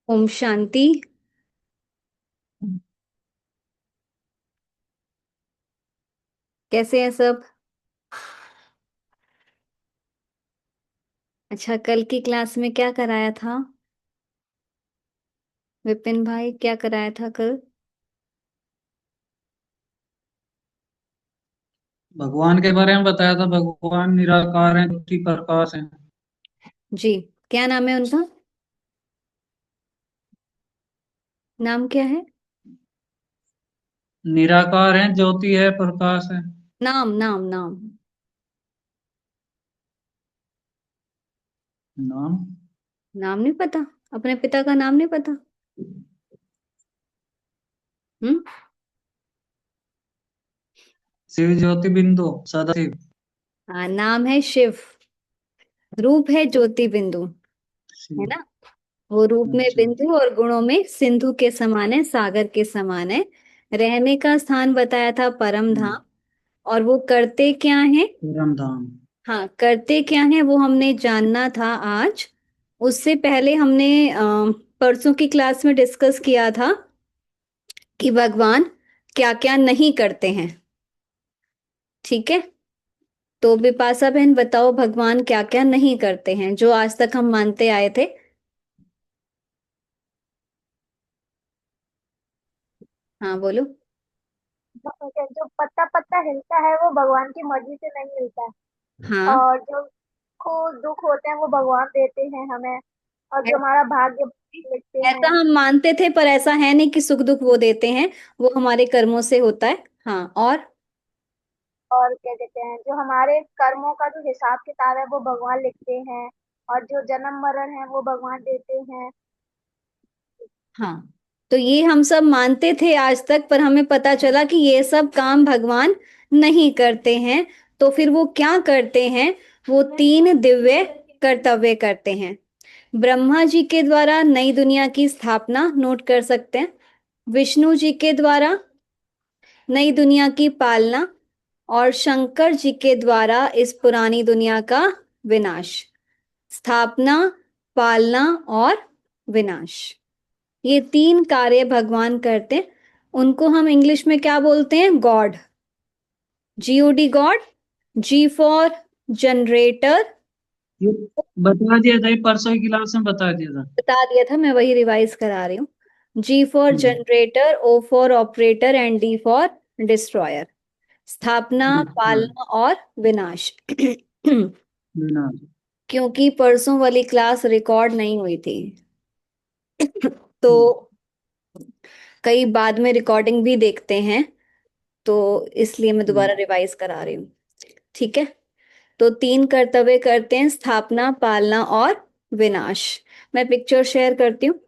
ओम शांति। कैसे हैं सब? अच्छा, कल की क्लास में क्या कराया था? विपिन भाई, क्या कराया था कल? भगवान के बारे में बताया था। भगवान निराकार हैं, ज्योति प्रकाश हैं। जी। क्या नाम है उनका? नाम क्या है? निराकार हैं, ज्योति है, प्रकाश है। नाम नाम नाम। नाम नाम नहीं पता? अपने पिता का नाम नहीं पता? हम्म। शिव ज्योति बिंदु सदाशिव। हाँ, नाम है शिव। रूप है ज्योति बिंदु। है शिव। ना? वो रूप में अच्छा। बिंदु और गुणों में सिंधु के समान है, सागर के समान है। रहने का स्थान बताया था परम धाम। और वो करते क्या है? परम धाम। हाँ, करते क्या है वो हमने जानना था आज। उससे पहले हमने परसों की क्लास में डिस्कस किया था कि भगवान क्या क्या नहीं करते हैं। ठीक है। तो बिपाशा बहन बताओ, भगवान क्या क्या नहीं करते हैं जो आज तक हम मानते आए थे? हाँ, बोलो। जो पत्ता पत्ता हिलता है वो भगवान की मर्जी से नहीं हिलता है। हाँ। और जो को दुख होते हैं वो भगवान देते हैं हमें। और जो हमारा भाग्य लिखते ऐसा हैं। हम मानते थे, पर ऐसा है नहीं कि सुख दुख वो देते हैं। वो हमारे कर्मों से होता है। हाँ, और? और क्या कहते हैं, जो हमारे कर्मों का जो हिसाब किताब है वो भगवान लिखते हैं। और जो जन्म मरण है वो भगवान देते हैं। हाँ। तो ये हम सब मानते थे आज तक, पर हमें पता चला कि ये सब काम भगवान नहीं करते हैं। तो फिर वो क्या करते हैं? वो तीन दिव्य कर्तव्य करते हैं। ब्रह्मा जी के द्वारा नई दुनिया की स्थापना नोट कर सकते हैं। विष्णु जी के द्वारा नई दुनिया की पालना। और शंकर जी के द्वारा इस पुरानी दुनिया का विनाश। स्थापना, पालना और विनाश। ये तीन कार्य भगवान करते हैं। उनको हम इंग्लिश में क्या बोलते हैं? God. G O D, god. G for generator. ये बता दिया था, ये परसों की क्लास में बता दिया था। बता दिया था, मैं वही रिवाइज करा रही हूँ। G for hmm. Generator, O for operator and D for destroyer. स्थापना, डिस्ट्रॉय। पालना और विनाश। विनाश। क्योंकि परसों वाली क्लास रिकॉर्ड नहीं हुई थी, तो हम्म। कई बाद में रिकॉर्डिंग भी देखते हैं, तो इसलिए मैं दोबारा हम्म। रिवाइज करा रही हूँ। ठीक है। तो तीन कर्तव्य करते हैं: स्थापना, पालना और विनाश। मैं पिक्चर शेयर करती हूँ।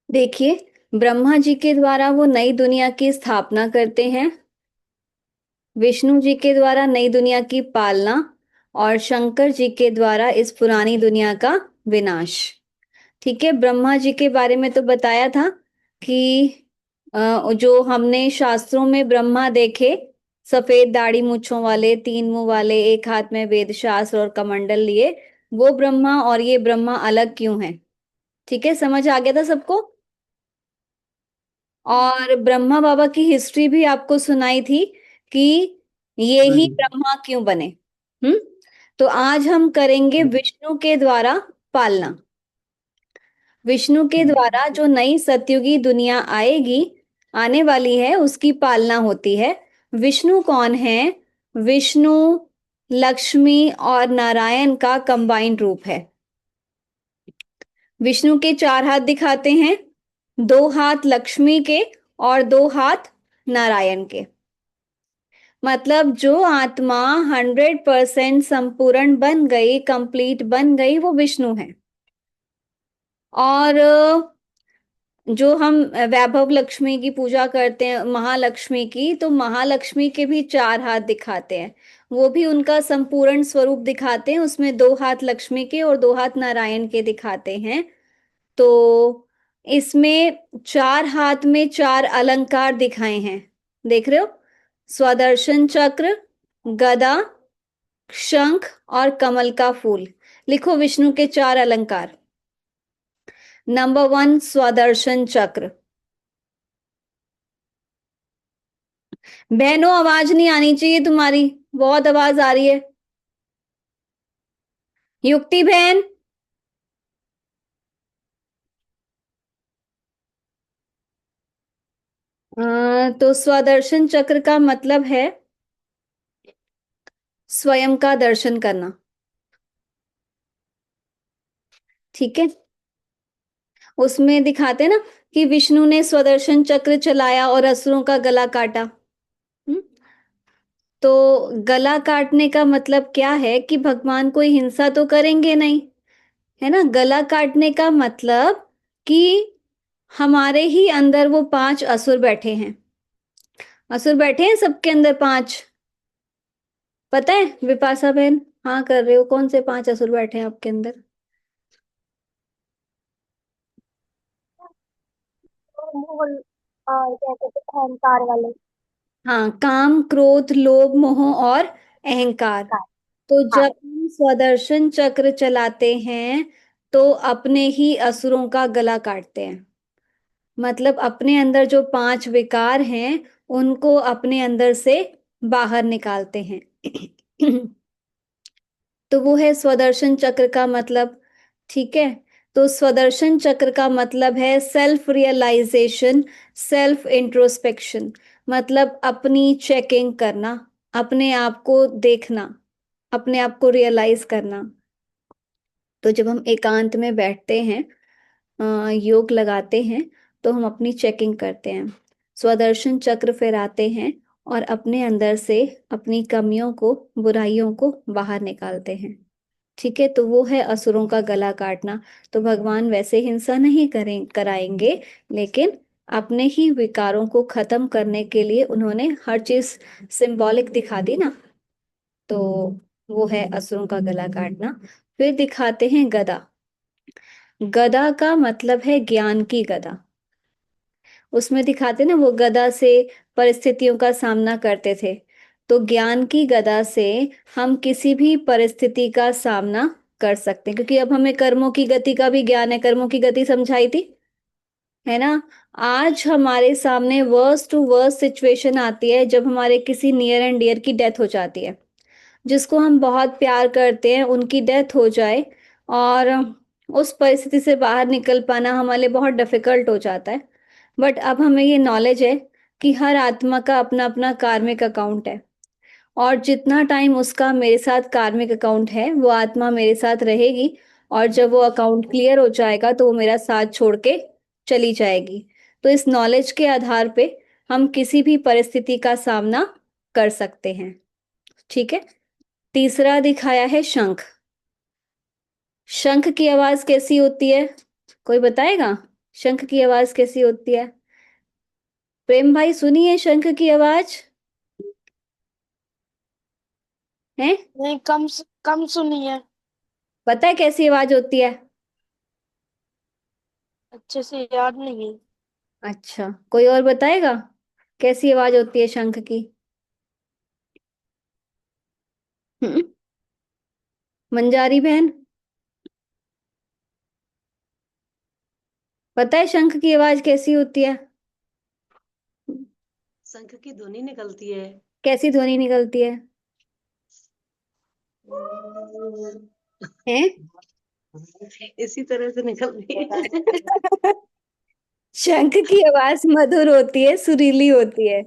देखिए, ब्रह्मा जी के द्वारा वो नई दुनिया की स्थापना करते हैं। विष्णु जी के द्वारा नई दुनिया की पालना। और शंकर जी के द्वारा इस पुरानी दुनिया का विनाश। ठीक है। ब्रह्मा जी के बारे में तो बताया था कि जो हमने शास्त्रों में ब्रह्मा देखे, सफेद दाढ़ी मूंछों वाले, तीन मुंह वाले, एक हाथ में वेद शास्त्र और कमंडल लिए, वो ब्रह्मा और ये ब्रह्मा अलग क्यों हैं? ठीक है, समझ आ गया था सबको? और ब्रह्मा बाबा की हिस्ट्री भी आपको सुनाई थी कि ये हाँ ही जी। ब्रह्मा क्यों बने। हम्म। तो आज हम करेंगे विष्णु के द्वारा पालना। विष्णु के द्वारा जो नई सतयुगी दुनिया आएगी, आने वाली है, उसकी पालना होती है। विष्णु कौन है? विष्णु लक्ष्मी और नारायण का कंबाइंड रूप है। विष्णु के चार हाथ दिखाते हैं। दो हाथ लक्ष्मी के और दो हाथ नारायण के। मतलब जो आत्मा 100% संपूर्ण बन गई, कंप्लीट बन गई, वो विष्णु है। और जो हम वैभव लक्ष्मी की पूजा करते हैं, महालक्ष्मी की, तो महालक्ष्मी के भी 4 हाथ दिखाते हैं। वो भी उनका संपूर्ण स्वरूप दिखाते हैं, उसमें 2 हाथ लक्ष्मी के और 2 हाथ नारायण के दिखाते हैं। तो इसमें 4 हाथ में 4 अलंकार दिखाए हैं, देख रहे हो? स्वदर्शन चक्र, गदा, शंख और कमल का फूल। लिखो विष्णु के 4 अलंकार। नंबर 1, स्वदर्शन चक्र। बहनों, आवाज नहीं आनी चाहिए तुम्हारी, बहुत आवाज आ रही है। युक्ति बहन। तो स्वदर्शन चक्र का मतलब है स्वयं का दर्शन करना। ठीक है, उसमें दिखाते ना कि विष्णु ने स्वदर्शन चक्र चलाया और असुरों का गला काटा। तो गला काटने का मतलब क्या है कि भगवान कोई हिंसा तो करेंगे नहीं, है ना? गला काटने का मतलब कि हमारे ही अंदर वो 5 असुर बैठे हैं। असुर बैठे हैं सबके अंदर 5। पता है विपाशा बहन? हाँ कर रहे हो। कौन से 5 असुर बैठे हैं आपके अंदर? तो वो और क्या कहते हैं, अहंकार वाले। हाँ, काम, क्रोध, लोभ, मोह और अहंकार। कार। तो हाँ। जब हम स्वदर्शन चक्र चलाते हैं तो अपने ही असुरों का गला काटते हैं। मतलब अपने अंदर जो 5 विकार हैं उनको अपने अंदर से बाहर निकालते हैं। तो वो है स्वदर्शन चक्र का मतलब। ठीक है, तो स्वदर्शन चक्र का मतलब है सेल्फ रियलाइजेशन, सेल्फ इंट्रोस्पेक्शन। मतलब अपनी चेकिंग करना, अपने आप को देखना, अपने आप को रियलाइज करना। तो जब हम एकांत में बैठते हैं, योग लगाते हैं, तो हम अपनी चेकिंग करते हैं, स्वदर्शन चक्र फहराते हैं और अपने अंदर से अपनी कमियों को, बुराइयों को बाहर निकालते हैं। ठीक है, तो वो है असुरों का गला काटना। तो भगवान वैसे हिंसा नहीं कराएंगे, लेकिन अपने ही विकारों को खत्म करने के लिए उन्होंने हर चीज सिंबॉलिक दिखा दी ना। तो वो है असुरों का गला काटना। फिर दिखाते हैं गदा। गदा का मतलब है ज्ञान की गदा। उसमें दिखाते ना वो गदा से परिस्थितियों का सामना करते थे। तो ज्ञान की गदा से हम किसी भी परिस्थिति का सामना कर सकते हैं, क्योंकि अब हमें कर्मों की गति का भी ज्ञान है। कर्मों की गति समझाई थी, है ना? आज हमारे सामने वर्स्ट टू वर्स्ट सिचुएशन आती है जब हमारे किसी नियर एंड डियर की डेथ हो जाती है, जिसको हम बहुत प्यार करते हैं, उनकी डेथ हो जाए, और उस परिस्थिति से बाहर निकल पाना हमारे लिए बहुत डिफिकल्ट हो जाता है। बट अब हमें ये नॉलेज है कि हर आत्मा का अपना अपना कार्मिक अकाउंट है, और जितना टाइम उसका मेरे साथ कार्मिक अकाउंट है वो आत्मा मेरे साथ रहेगी, और जब वो अकाउंट क्लियर हो जाएगा तो वो मेरा साथ छोड़ के चली जाएगी। तो इस नॉलेज के आधार पे हम किसी भी परिस्थिति का सामना कर सकते हैं। ठीक है, तीसरा दिखाया है शंख। शंख की आवाज कैसी होती है? कोई बताएगा शंख की आवाज कैसी होती है? प्रेम भाई, सुनिए शंख की आवाज है? नहीं, कम सुनी है। पता है कैसी आवाज होती है? अच्छे से याद नहीं है। अच्छा, कोई और बताएगा कैसी आवाज होती है शंख की? हम्म, मंजारी बहन, पता है शंख की आवाज कैसी होती है? शंख की ध्वनि निकलती है। कैसी ध्वनि निकलती है? हैं? इसी तरह से निकलती है। शंख की आवाज मधुर होती है, सुरीली होती है।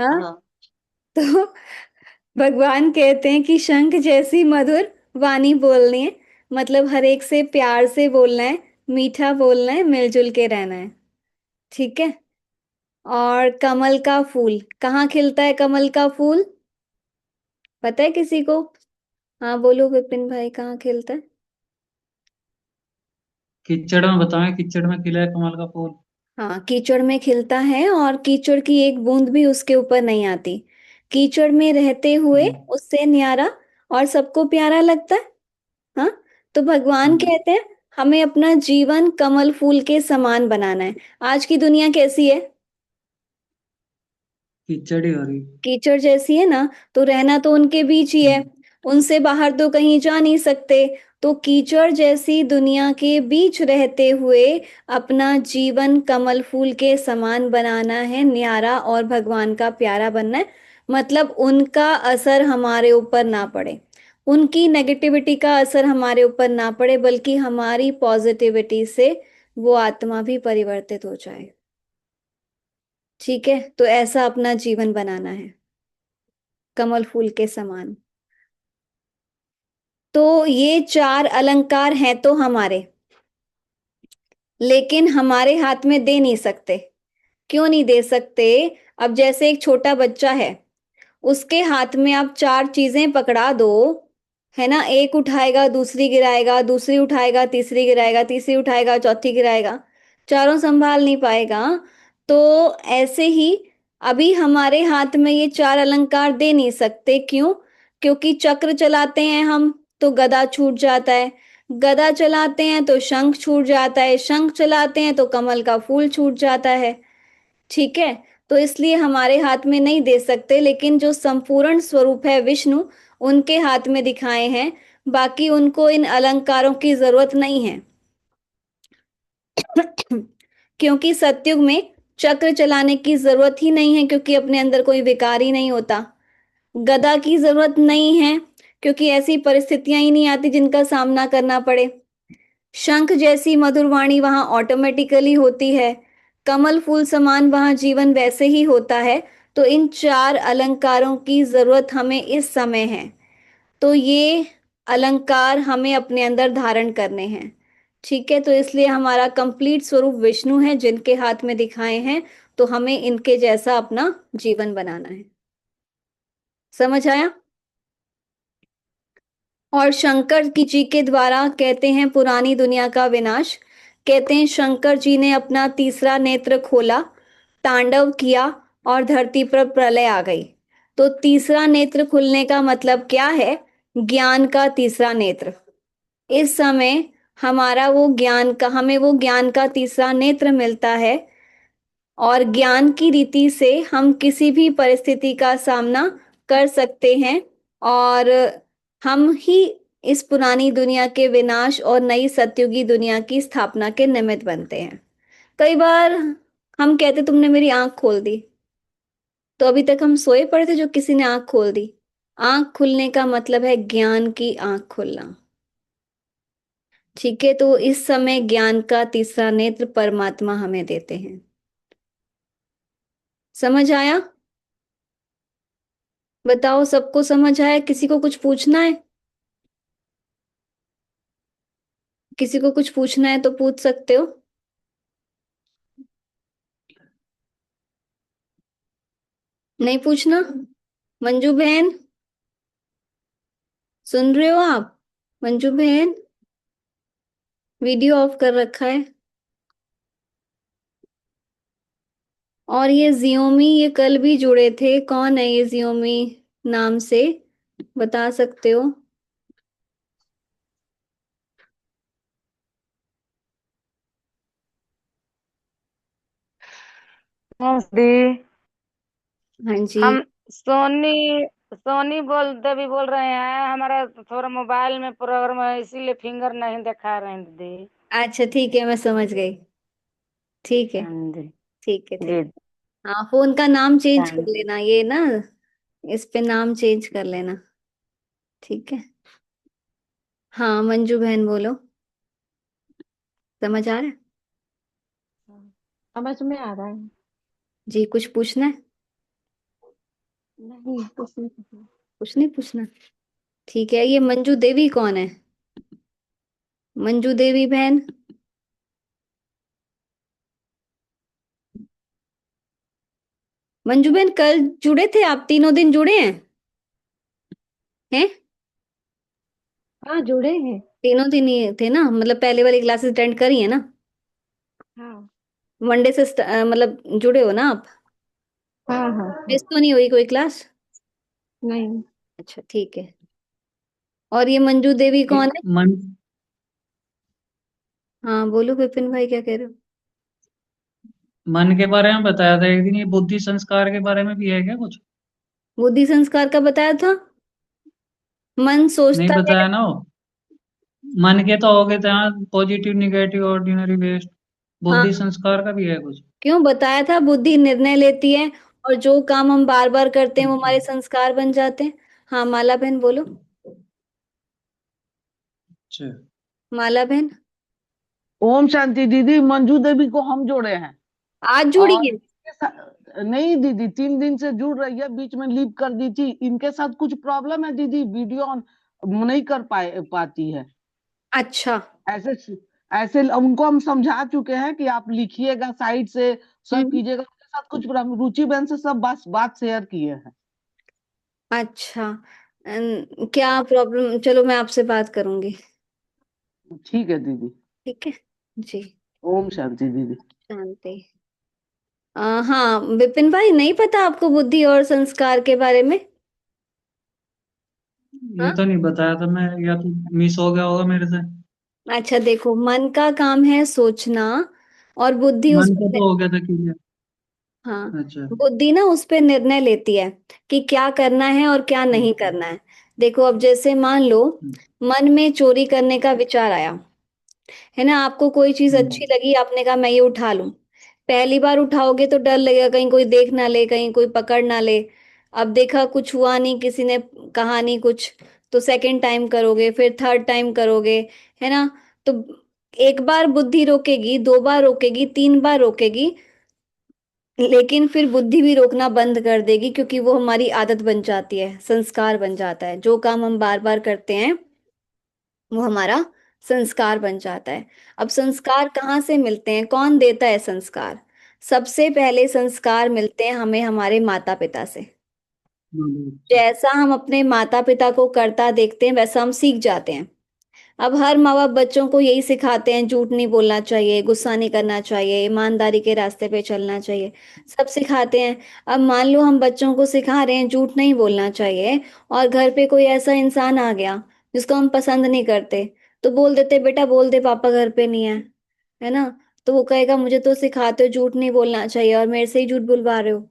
हाँ, हाँ। तो भगवान कहते हैं कि शंख जैसी मधुर वाणी बोलनी है। मतलब हर एक से प्यार से बोलना है, मीठा बोलना है, मिलजुल के रहना है। ठीक है, और कमल का फूल कहाँ खिलता है? कमल का फूल पता है किसी को? हाँ बोलो विपिन भाई, कहाँ खिलता है? कीचड़ में बताएं, कीचड़ में खिला है कमल का फूल। हाँ, कीचड़ में खिलता है और कीचड़ की एक बूंद भी उसके ऊपर नहीं आती। कीचड़ में रहते हुए हम्म, उससे न्यारा और सबको प्यारा लगता है। हाँ, तो भगवान हम्म, कहते हैं हमें अपना जीवन कमल फूल के समान बनाना है। आज की दुनिया कैसी है? कीचड़ ही हो रही। कीचड़ जैसी है ना, तो रहना तो उनके बीच ही है, हम्म, उनसे बाहर तो कहीं जा नहीं सकते। तो कीचड़ जैसी दुनिया के बीच रहते हुए अपना जीवन कमल फूल के समान बनाना है, न्यारा और भगवान का प्यारा बनना है। मतलब उनका असर हमारे ऊपर ना पड़े, उनकी नेगेटिविटी का असर हमारे ऊपर ना पड़े, बल्कि हमारी पॉजिटिविटी से वो आत्मा भी परिवर्तित हो जाए। ठीक है, तो ऐसा अपना जीवन बनाना है, कमल फूल के समान। तो ये चार अलंकार हैं तो हमारे, लेकिन हमारे हाथ में दे नहीं सकते। क्यों नहीं दे सकते? अब जैसे एक छोटा बच्चा है, उसके हाथ में आप चार चीजें पकड़ा दो, है ना, एक उठाएगा दूसरी गिराएगा, दूसरी उठाएगा तीसरी गिराएगा, तीसरी उठाएगा चौथी गिराएगा, चारों संभाल नहीं पाएगा। तो ऐसे ही अभी हमारे हाथ में ये चार अलंकार दे नहीं सकते। क्यों? क्योंकि चक्र चलाते हैं हम तो गदा छूट जाता है, गदा चलाते हैं तो शंख छूट जाता है, शंख चलाते हैं तो कमल का फूल छूट जाता है। ठीक है, तो इसलिए हमारे हाथ में नहीं दे सकते, लेकिन जो संपूर्ण स्वरूप है विष्णु, उनके हाथ में दिखाए हैं। बाकी उनको इन अलंकारों की जरूरत नहीं है। क्योंकि सतयुग में चक्र चलाने की जरूरत ही नहीं है, क्योंकि अपने अंदर कोई विकार ही नहीं होता। गदा की जरूरत नहीं है, क्योंकि ऐसी परिस्थितियां ही नहीं आती जिनका सामना करना पड़े। शंख जैसी मधुर वाणी वहां ऑटोमेटिकली होती है, कमल फूल समान वहां जीवन वैसे ही होता है। तो इन चार अलंकारों की जरूरत हमें इस समय है। तो ये अलंकार हमें अपने अंदर धारण करने हैं। ठीक है, तो इसलिए हमारा कंप्लीट स्वरूप विष्णु है जिनके हाथ में दिखाए हैं। तो हमें इनके जैसा अपना जीवन बनाना है। समझ आया? और शंकर की जी के द्वारा कहते हैं पुरानी दुनिया का विनाश। कहते हैं शंकर जी ने अपना तीसरा नेत्र खोला, तांडव किया और धरती पर प्रलय आ गई। तो तीसरा नेत्र खुलने का मतलब क्या है? ज्ञान का तीसरा नेत्र। इस समय हमारा वो ज्ञान का, हमें वो ज्ञान का तीसरा नेत्र मिलता है, और ज्ञान की रीति से हम किसी भी परिस्थिति का सामना कर सकते हैं। और हम ही इस पुरानी दुनिया के विनाश और नई सतयुगी दुनिया की स्थापना के निमित्त बनते हैं। कई बार हम कहते तुमने मेरी आंख खोल दी, तो अभी तक हम सोए पड़े थे जो किसी ने आंख खोल दी। आंख खुलने का मतलब है ज्ञान की आंख खुलना। ठीक है, तो इस समय ज्ञान का तीसरा नेत्र परमात्मा हमें देते हैं। समझ आया? बताओ, सबको समझ आया? किसी को कुछ पूछना है? किसी को कुछ पूछना है तो पूछ सकते हो। नहीं पूछना? मंजू बहन, सुन रहे हो आप? मंजू बहन, वीडियो ऑफ कर रखा है। और ये जियोमी, ये कल भी जुड़े थे, कौन है ये जियोमी नाम से? बता सकते हो? दी। हाँ जी। हम सोनी सोनी बोल देवी बोल रहे हैं। हमारा थोड़ा मोबाइल में प्रॉब्लम है, इसीलिए फिंगर नहीं दिखा रहे हैं दीदी। अच्छा ठीक है, मैं समझ गई। ठीक है, हाँ जी। ठीक है, ठीक। जी। हाँ, फोन का नाम चेंज हाँ कर जी। लेना, ये ना, इस पे नाम चेंज कर लेना। ठीक है। हाँ मंजू बहन बोलो, समझ आ रहा है? समझ में आ रहा है। जी, कुछ पूछना है? नहीं कुछ नहीं पूछना। कुछ नहीं पूछना? ठीक है, ये मंजू देवी कौन है? मंजू देवी बहन, मंजू बहन कल जुड़े थे आप? तीनों दिन जुड़े हैं? हैं? हाँ जुड़े हैं। तीनों दिन ही थे ना, मतलब पहले वाली क्लासेस अटेंड करी है ना? हाँ मंडे से मतलब जुड़े हो ना आप? हाँ हाँ हाँ। मिस तो नहीं हुई कोई क्लास? नहीं। अच्छा ठीक है। और ये मंजू देवी कौन है? मन हाँ बोलो विपिन भाई, क्या कह रहे हो? मन के बारे में बताया था एक दिन, ये बुद्धि संस्कार के बारे में भी है क्या कुछ? बुद्धि संस्कार का बताया था। मन नहीं सोचता है। बताया ना वो। मन के तो हो गए थे, हाँ, पॉजिटिव निगेटिव ऑर्डिनरी वेस्ट। हाँ बुद्धि संस्कार का भी है कुछ? क्यों बताया था, बुद्धि निर्णय लेती है और जो काम हम बार बार करते हैं वो अच्छा। हमारे संस्कार बन जाते हैं। हाँ माला बहन बोलो। अच्छा। माला बहन। ओम शांति दीदी, मंजू देवी को हम जोड़े हैं। आज जुड़ी और है? नहीं दीदी, 3 दिन से जुड़ रही है, बीच में लीव कर दी थी। इनके साथ कुछ प्रॉब्लम है दीदी, वीडियो ऑन नहीं कर पाती है। अच्छा। ऐसे ऐसे उनको हम समझा चुके हैं कि आप लिखिएगा साइड से, सब हम्म। कीजिएगा। उनके साथ कुछ प्रॉब्लम, रुचि बहन से सब बात शेयर किए हैं। अच्छा क्या प्रॉब्लम, चलो मैं आपसे बात करूंगी। ठीक है दीदी। ठीक है जी। ओम शांति दीदी। शांति। हाँ विपिन भाई, नहीं पता आपको बुद्धि और संस्कार के बारे में? ये हाँ। तो नहीं बताया था मैं, या तो मिस हो गया होगा मेरे से। अच्छा देखो, मन का काम है सोचना और बुद्धि उस मन का पे। तो हो गया था क्लियर। हाँ। अच्छा। बुद्धि ना उस पे निर्णय लेती है कि क्या करना है और क्या नहीं अच्छा। करना है। देखो अब जैसे मान लो, मन में चोरी करने का विचार आया, है ना? आपको कोई चीज अच्छी हम्म। लगी, आपने कहा मैं ये उठा लूं। पहली बार उठाओगे तो डर लगेगा, कहीं कोई देख ना ले, कहीं कोई पकड़ ना ले। अब देखा कुछ हुआ नहीं, किसी ने कहा नहीं कुछ, तो सेकंड टाइम करोगे, फिर थर्ड टाइम करोगे, है ना? तो एक बार बुद्धि रोकेगी, दो बार रोकेगी, तीन बार रोकेगी, लेकिन फिर बुद्धि भी रोकना बंद कर देगी, क्योंकि वो हमारी आदत बन जाती है, संस्कार बन जाता है। जो काम हम बार बार करते हैं वो हमारा संस्कार बन जाता है। अब संस्कार कहाँ से मिलते हैं, कौन देता है संस्कार? सबसे पहले संस्कार मिलते हैं हमें हमारे माता पिता से। अच्छा। जैसा हम अपने माता पिता को करता देखते हैं वैसा हम सीख जाते हैं। अब हर माँ बाप बच्चों को यही सिखाते हैं, झूठ नहीं बोलना चाहिए, गुस्सा नहीं करना चाहिए, ईमानदारी के रास्ते पे चलना चाहिए, सब सिखाते हैं। अब मान लो हम बच्चों को सिखा रहे हैं झूठ नहीं बोलना चाहिए, और घर पे कोई ऐसा इंसान आ गया जिसको हम पसंद नहीं करते, तो बोल देते बेटा बोल दे पापा घर पे नहीं है ना? तो वो कहेगा मुझे तो सिखाते हो झूठ नहीं बोलना चाहिए और मेरे से ही झूठ बुलवा रहे हो।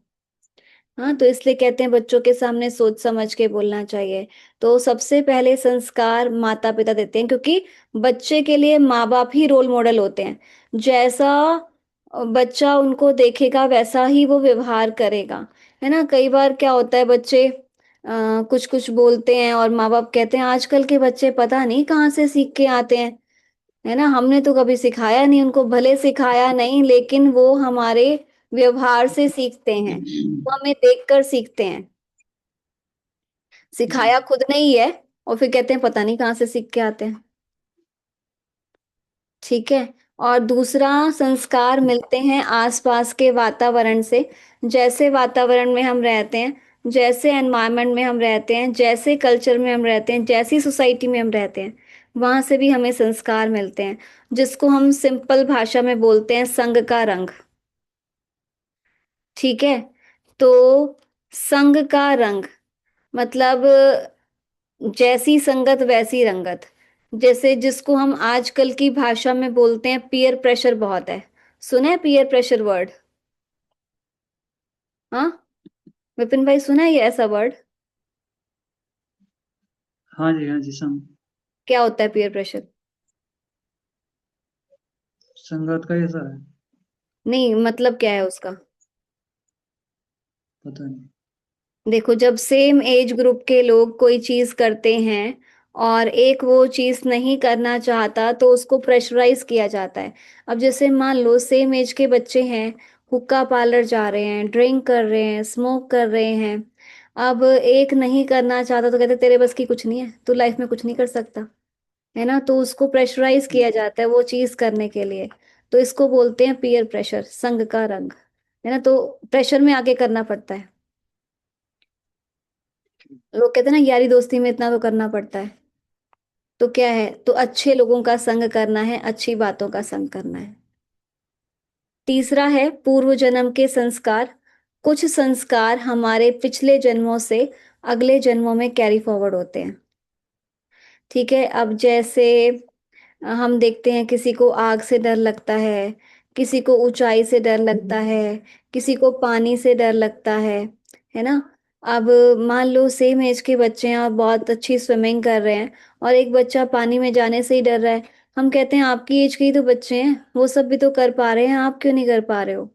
हाँ, तो इसलिए कहते हैं बच्चों के सामने सोच समझ के बोलना चाहिए। तो सबसे पहले संस्कार माता पिता देते हैं, क्योंकि बच्चे के लिए माँ बाप ही रोल मॉडल होते हैं। जैसा बच्चा उनको देखेगा वैसा ही वो व्यवहार करेगा, है ना? कई बार क्या होता है, बच्चे कुछ कुछ बोलते हैं और माँ बाप कहते हैं आजकल के बच्चे पता नहीं कहाँ से सीख के आते हैं, है ना? हमने तो कभी सिखाया नहीं उनको, भले सिखाया नहीं लेकिन वो हमारे व्यवहार से सीखते हैं, वो हमें देखकर सीखते हैं। सिखाया खुद ने ही है और फिर कहते हैं पता नहीं कहाँ से सीख के आते हैं। ठीक है। और दूसरा, संस्कार मिलते हैं आसपास के वातावरण से। जैसे वातावरण में हम रहते हैं, जैसे एनवायरनमेंट में हम रहते हैं, जैसे कल्चर में हम रहते हैं, जैसी सोसाइटी में हम रहते हैं, वहां से भी हमें संस्कार मिलते हैं, जिसको हम सिंपल भाषा में बोलते हैं संग का रंग। ठीक है। तो संग का रंग मतलब जैसी संगत वैसी रंगत। जैसे जिसको हम आजकल की भाषा में बोलते हैं पीयर प्रेशर, बहुत है, सुना है पीयर प्रेशर वर्ड? हाँ विपिन भाई, सुना है ये ऐसा वर्ड? हाँ जी, हाँ जी, क्या होता है पीयर प्रेशर? संगत का ऐसा है। नहीं मतलब क्या है उसका? पता नहीं। देखो, जब सेम एज ग्रुप के लोग कोई चीज करते हैं और एक वो चीज नहीं करना चाहता तो उसको प्रेशराइज किया जाता है। अब जैसे मान लो सेम एज के बच्चे हैं, हुक्का पार्लर जा रहे हैं, ड्रिंक कर रहे हैं, स्मोक कर रहे हैं। अब एक नहीं करना चाहता तो कहते तेरे बस की कुछ नहीं है, तू लाइफ में कुछ नहीं कर सकता, है ना? तो उसको प्रेशराइज किया जाता है वो चीज करने के लिए। तो इसको बोलते हैं पीयर प्रेशर, संग का रंग, है ना? तो प्रेशर में आके करना पड़ता है। लोग कहते हैं ना यारी दोस्ती में इतना तो करना पड़ता है। तो क्या है, तो अच्छे लोगों का संग करना है, अच्छी बातों का संग करना है। तीसरा है पूर्व जन्म के संस्कार। कुछ संस्कार हमारे पिछले जन्मों से अगले जन्मों में कैरी फॉरवर्ड होते हैं। ठीक है, अब जैसे हम देखते हैं किसी को आग से डर लगता है, किसी को ऊंचाई से डर लगता है, किसी को पानी से डर लगता है ना। अब मान लो सेम एज के बच्चे हैं और बहुत अच्छी स्विमिंग कर रहे हैं, और एक बच्चा पानी में जाने से ही डर रहा है। हम कहते हैं आपकी एज के ही तो बच्चे हैं, वो सब भी तो कर पा रहे हैं, आप क्यों नहीं कर पा रहे हो।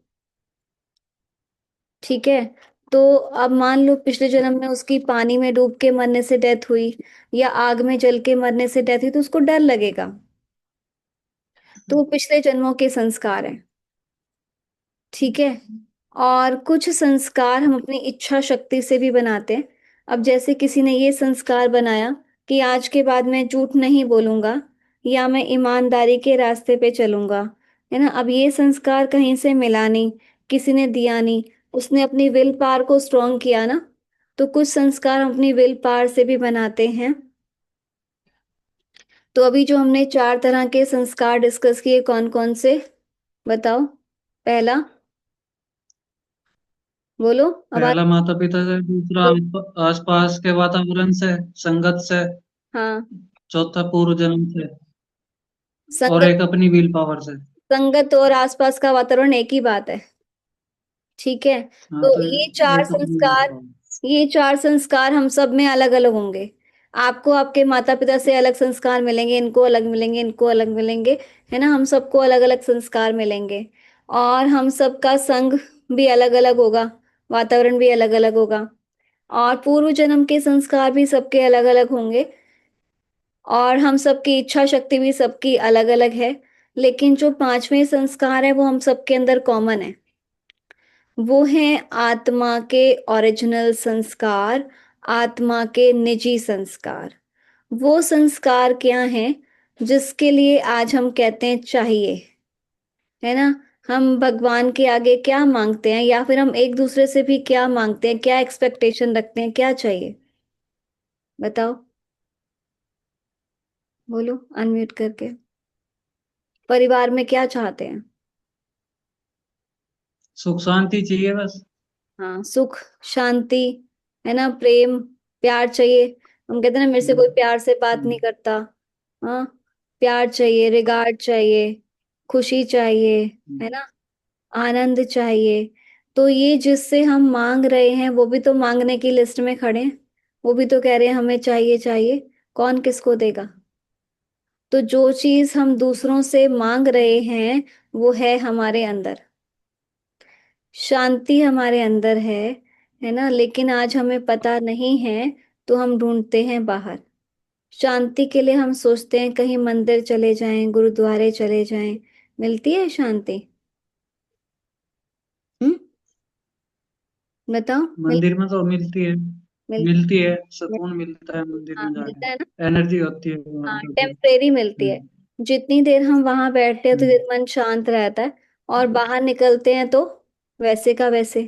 ठीक है, तो अब मान लो पिछले जन्म में उसकी पानी में डूब के मरने से डेथ हुई, या आग में जल के मरने से डेथ हुई, तो उसको डर लगेगा। तो वो पिछले जन्मों के संस्कार हैं। ठीक है, और कुछ संस्कार हम अपनी इच्छा शक्ति से भी बनाते हैं। अब जैसे किसी ने ये संस्कार बनाया कि आज के बाद मैं झूठ नहीं बोलूंगा, या मैं ईमानदारी के रास्ते पे चलूंगा, है ना। अब ये संस्कार कहीं से मिला नहीं, किसी ने दिया नहीं, उसने अपनी विल पावर को स्ट्रॉन्ग किया ना। तो कुछ संस्कार हम अपनी विल पावर से भी बनाते हैं। तो अभी जो हमने 4 तरह के संस्कार डिस्कस किए, कौन कौन से बताओ। पहला, बोलो अब पहला माता पिता से, दूसरा आसपास के वातावरण से, संगत से, हाँ, चौथा पूर्व जन्म से, और संगत। एक अपनी विल पावर से। संगत और आसपास का वातावरण एक ही बात है। ठीक है, हाँ तो तो एक अपनी विल पावर। ये 4 संस्कार हम सब में अलग अलग होंगे। आपको आपके माता पिता से अलग संस्कार मिलेंगे, इनको अलग मिलेंगे, इनको अलग मिलेंगे, है ना। हम सबको अलग अलग संस्कार मिलेंगे, और हम सबका संग भी अलग अलग होगा, वातावरण भी अलग अलग होगा, और पूर्व जन्म के संस्कार भी सबके अलग अलग होंगे, और हम सबकी इच्छा शक्ति भी सबकी अलग अलग है। लेकिन जो 5वें संस्कार है वो हम सबके अंदर कॉमन है। वो हैं आत्मा के ओरिजिनल संस्कार, आत्मा के निजी संस्कार। वो संस्कार क्या हैं जिसके लिए आज हम कहते हैं चाहिए, है ना। हम भगवान के आगे क्या मांगते हैं, या फिर हम एक दूसरे से भी क्या मांगते हैं, क्या एक्सपेक्टेशन रखते हैं, क्या चाहिए, बताओ। बोलो अनम्यूट करके। परिवार में क्या चाहते हैं। सुख शांति चाहिए बस। हाँ, सुख शांति, है ना, प्रेम प्यार चाहिए। हम कहते हैं ना मेरे से कोई प्यार से बात नहीं करता। हाँ, प्यार चाहिए, रिगार्ड चाहिए, खुशी चाहिए, है ना, आनंद चाहिए। तो ये जिससे हम मांग रहे हैं वो भी तो मांगने की लिस्ट में खड़े हैं, वो भी तो कह रहे हैं हमें चाहिए चाहिए। कौन किसको देगा। तो जो चीज हम दूसरों से मांग रहे हैं वो है हमारे अंदर। शांति हमारे अंदर है ना, लेकिन आज हमें पता नहीं है, तो हम ढूंढते हैं बाहर। शांति के लिए हम सोचते हैं कहीं मंदिर चले जाएं, गुरुद्वारे चले जाएं। मिलती है शांति। हम्म, बताओ। मंदिर में तो मिलती है, मिल, मिलती है, मिल, सुकून मिलता है मंदिर हाँ में मिलता है ना। जाके, एनर्जी होती है वहाँ हाँ, की। टेम्परेरी मिलती है। जितनी देर हम वहां बैठते हैं उतनी हम्म, देर मन शांत रहता है, और बाहर निकलते हैं तो वैसे का वैसे,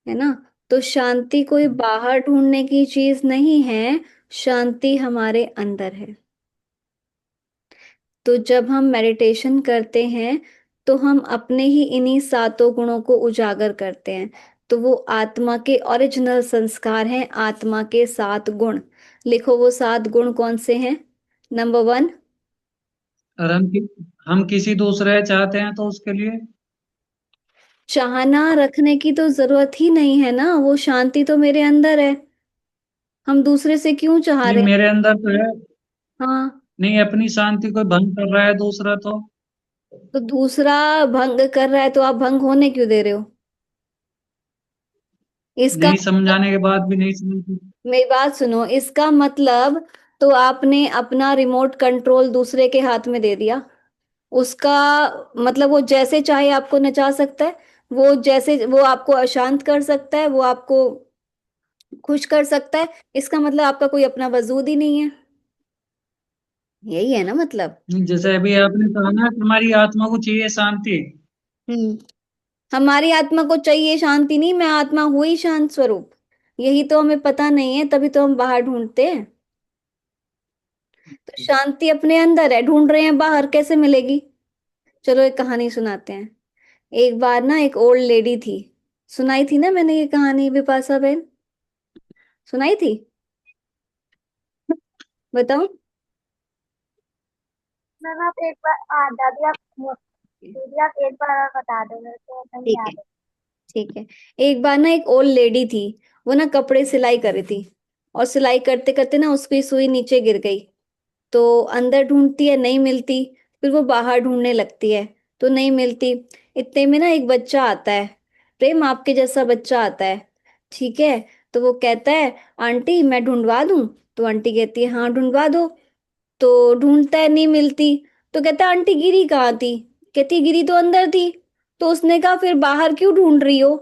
है ना। तो शांति कोई बाहर ढूंढने की चीज नहीं है, शांति हमारे अंदर है। तो जब हम मेडिटेशन करते हैं तो हम अपने ही इन्हीं 7 गुणों को उजागर करते हैं। तो वो आत्मा के ओरिजिनल संस्कार हैं, आत्मा के 7 गुण। लिखो वो 7 गुण कौन से हैं। नंबर 1, और हम किसी दूसरे चाहते हैं तो उसके लिए। चाहना रखने की तो जरूरत ही नहीं है ना, वो शांति तो मेरे अंदर है। हम दूसरे से क्यों चाह नहीं, रहे हैं। मेरे अंदर तो है। हाँ, नहीं, अपनी शांति को भंग कर रहा है दूसरा तो। तो दूसरा भंग कर रहा है तो आप भंग होने क्यों दे रहे हो। इसका नहीं, मतलब, समझाने के बाद भी नहीं समझती। मेरी बात सुनो, इसका मतलब तो आपने अपना रिमोट कंट्रोल दूसरे के हाथ में दे दिया। उसका मतलब वो जैसे चाहे आपको नचा सकता है, वो जैसे वो आपको अशांत कर सकता है, वो आपको खुश कर सकता है। इसका मतलब आपका कोई अपना वजूद ही नहीं है। यही है ना मतलब। जैसे अभी आपने कहा ना कि हमारी आत्मा को चाहिए शांति। हम्म, हमारी आत्मा को चाहिए शांति नहीं, मैं आत्मा हुई शांत स्वरूप। यही तो हमें पता नहीं है, तभी तो हम बाहर ढूंढते हैं। तो शांति अपने अंदर है, ढूंढ रहे हैं बाहर, कैसे मिलेगी? चलो एक कहानी सुनाते हैं। एक बार ना एक ओल्ड लेडी थी। सुनाई थी ना मैंने ये कहानी, विपाशा बहन? सुनाई थी? बताओ। मैम आप एक बार दादी आप दीदी आप एक बार और बता दो, मेरे को नहीं ठीक है, याद है। ठीक है। एक बार ना एक ओल्ड लेडी थी। वो ना कपड़े सिलाई कर रही थी, और सिलाई करते करते ना उसकी सुई नीचे गिर गई। तो अंदर ढूंढती है, नहीं मिलती। फिर वो बाहर ढूंढने लगती है, तो नहीं मिलती। इतने में ना एक बच्चा आता है, प्रेम आपके जैसा बच्चा आता है। ठीक है। तो वो कहता है, आंटी मैं ढूंढवा दूं? तो आंटी कहती है, हाँ ढूंढवा दो। तो ढूंढता है, नहीं मिलती। तो कहता है, आंटी गिरी कहाँ थी? कहती, गिरी तो अंदर थी। तो उसने कहा, फिर बाहर क्यों ढूंढ रही हो?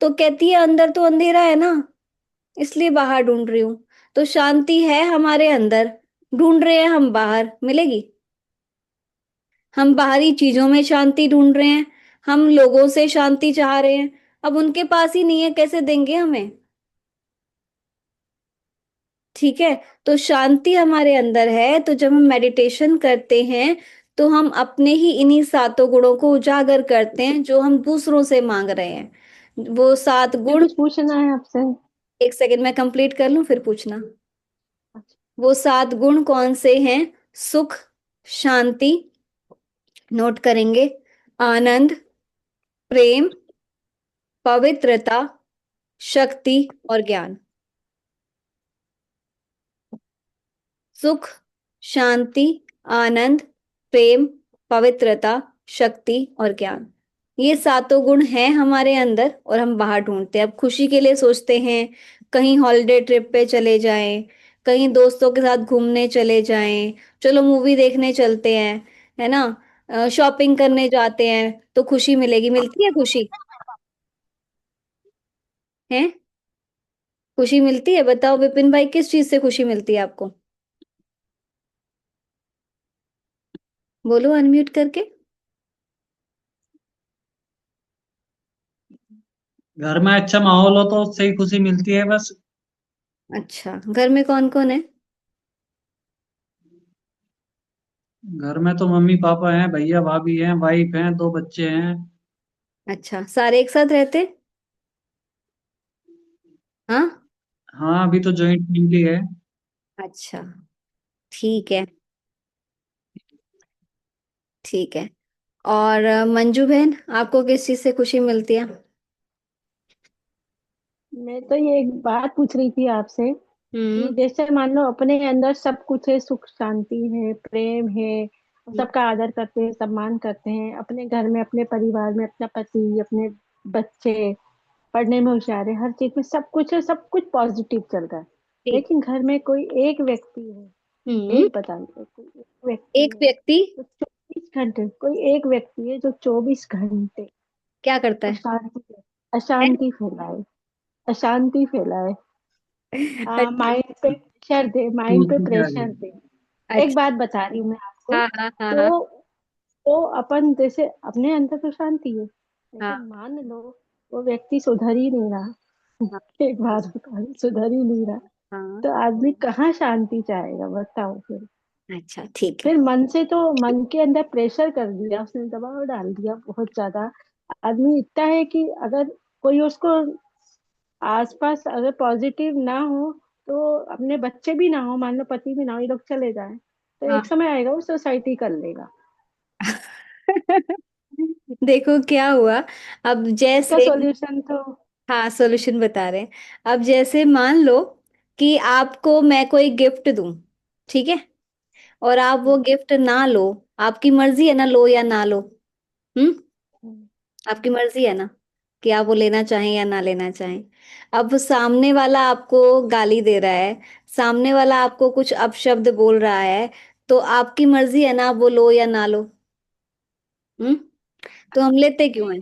तो कहती है, अंदर तो अंधेरा है ना, इसलिए बाहर ढूंढ रही हूँ। तो शांति है हमारे अंदर, ढूंढ रहे हैं हम बाहर, मिलेगी? हम बाहरी चीजों में शांति ढूंढ रहे हैं, हम लोगों से शांति चाह रहे हैं। अब उनके पास ही नहीं है, कैसे देंगे हमें? ठीक है। तो शांति हमारे अंदर है, तो जब हम मेडिटेशन करते हैं तो हम अपने ही इन्हीं सातों गुणों को उजागर करते हैं जो हम दूसरों से मांग रहे हैं। वो सात मुझे गुण। कुछ पूछना है आपसे। एक सेकंड मैं कंप्लीट कर लूं, फिर पूछना। अच्छा। वो सात गुण कौन से हैं? सुख, शांति, नोट करेंगे, आनंद, प्रेम, पवित्रता, शक्ति और ज्ञान। सुख, शांति, आनंद, प्रेम, पवित्रता, शक्ति और ज्ञान। ये सातों गुण हैं हमारे अंदर, और हम बाहर ढूंढते हैं। अब खुशी के लिए सोचते हैं, कहीं हॉलिडे ट्रिप पे चले जाएं, कहीं दोस्तों के साथ घूमने चले जाएं, चलो मूवी देखने चलते हैं, है ना, शॉपिंग करने जाते हैं, तो खुशी मिलेगी। मिलती है खुशी? है? खुशी मिलती है? बताओ विपिन भाई, किस चीज से खुशी मिलती है आपको? बोलो अनम्यूट करके। घर में अच्छा माहौल हो तो उससे ही खुशी मिलती है बस। अच्छा, घर में कौन कौन है? घर में तो मम्मी पापा हैं, भैया भाभी हैं, वाइफ हैं, दो बच्चे हैं। अच्छा, सारे एक साथ रहते? हाँ। हाँ, अभी तो जॉइंट फैमिली है। अच्छा, ठीक है, ठीक है। और मंजू बहन, आपको किस चीज से खुशी मिलती है? मैं तो ये एक बात पूछ रही थी आपसे कि हम्म। जैसे मान लो अपने अंदर सब कुछ है, सुख शांति है, प्रेम है, हम सबका आदर करते हैं, सम्मान करते हैं, अपने घर में अपने परिवार में अपना पति, अपने बच्चे, पढ़ने में होशियार है, हर चीज में सब कुछ है, सब कुछ पॉजिटिव चल रहा है। ठीक। लेकिन घर में कोई एक व्यक्ति है, हम्म। एक बता दो, कोई एक व्यक्ति एक है व्यक्ति जो 24 घंटे, कोई एक व्यक्ति है जो 24 घंटे क्या करता है? अशांति फैलाए, अशांति फैलाए, अच्छा। माइंड पे प्रेशर दे, माइंड पे दूसरी क्या है? प्रेशर दे। एक अच्छा। बात बता रही हूँ मैं आपको। हाँ हाँ हाँ हाँ। तो तो अपन जैसे अपने अंदर तो शांति है, हाँ लेकिन मान लो वो व्यक्ति सुधर ही नहीं रहा। हाँ एक बात बता रही, सुधर ही नहीं रहा, हाँ। तो आदमी कहाँ शांति चाहेगा बताओ फिर? अच्छा, ठीक है। फिर मन से तो मन के अंदर प्रेशर कर दिया, उसने दबाव डाल दिया बहुत ज्यादा। आदमी इतना है कि अगर कोई उसको आसपास अगर पॉजिटिव ना हो, तो अपने बच्चे भी ना हो, मान लो पति भी ना हो, ये लोग चले जाएं, तो हाँ। एक समय आएगा वो सोसाइटी कर लेगा। देखो क्या हुआ। अब इसका जैसे, सॉल्यूशन तो हाँ सॉल्यूशन बता रहे हैं। अब जैसे मान लो कि आपको मैं कोई गिफ्ट दूं, ठीक है, और आप वो गिफ्ट ना लो। आपकी मर्जी है ना, लो या ना लो। हम्म। आपकी मर्जी है ना, कि आप वो लेना चाहें या ना लेना चाहें। अब सामने वाला आपको गाली दे रहा है, सामने वाला आपको कुछ अपशब्द बोल रहा है, तो आपकी मर्जी है ना, आप वो लो या ना लो। हम्म। तो हम लेते क्यों हैं?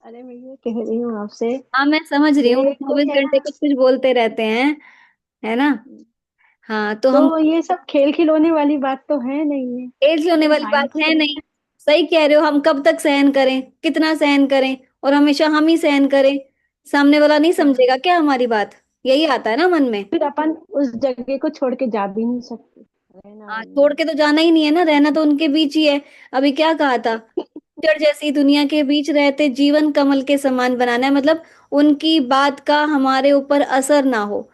अरे मैं ये कह रही हूँ आपसे, हाँ मैं समझ रही हूँ, ये कोई 24 घंटे है कुछ कुछ बोलते रहते हैं, है ना। ना, हाँ तो हम, तो ये सब खेल खिलौने वाली बात तो है नहीं है। एज होने ये वाली बात माइंड है से, नहीं। सही कह रहे हो, हम कब तक सहन करें, कितना सहन करें, और हमेशा हम ही सहन करें? सामने वाला नहीं समझेगा क्या हमारी बात? यही आता है ना मन में। फिर अपन उस जगह को छोड़ के जा भी नहीं सकते, रहना हाँ, वही छोड़ है। के तो जाना ही नहीं है ना, रहना तो उनके बीच ही है। अभी क्या कहा था? कीचड़ जैसी दुनिया के बीच रहते जीवन कमल के समान बनाना है, मतलब उनकी बात का हमारे ऊपर असर ना हो।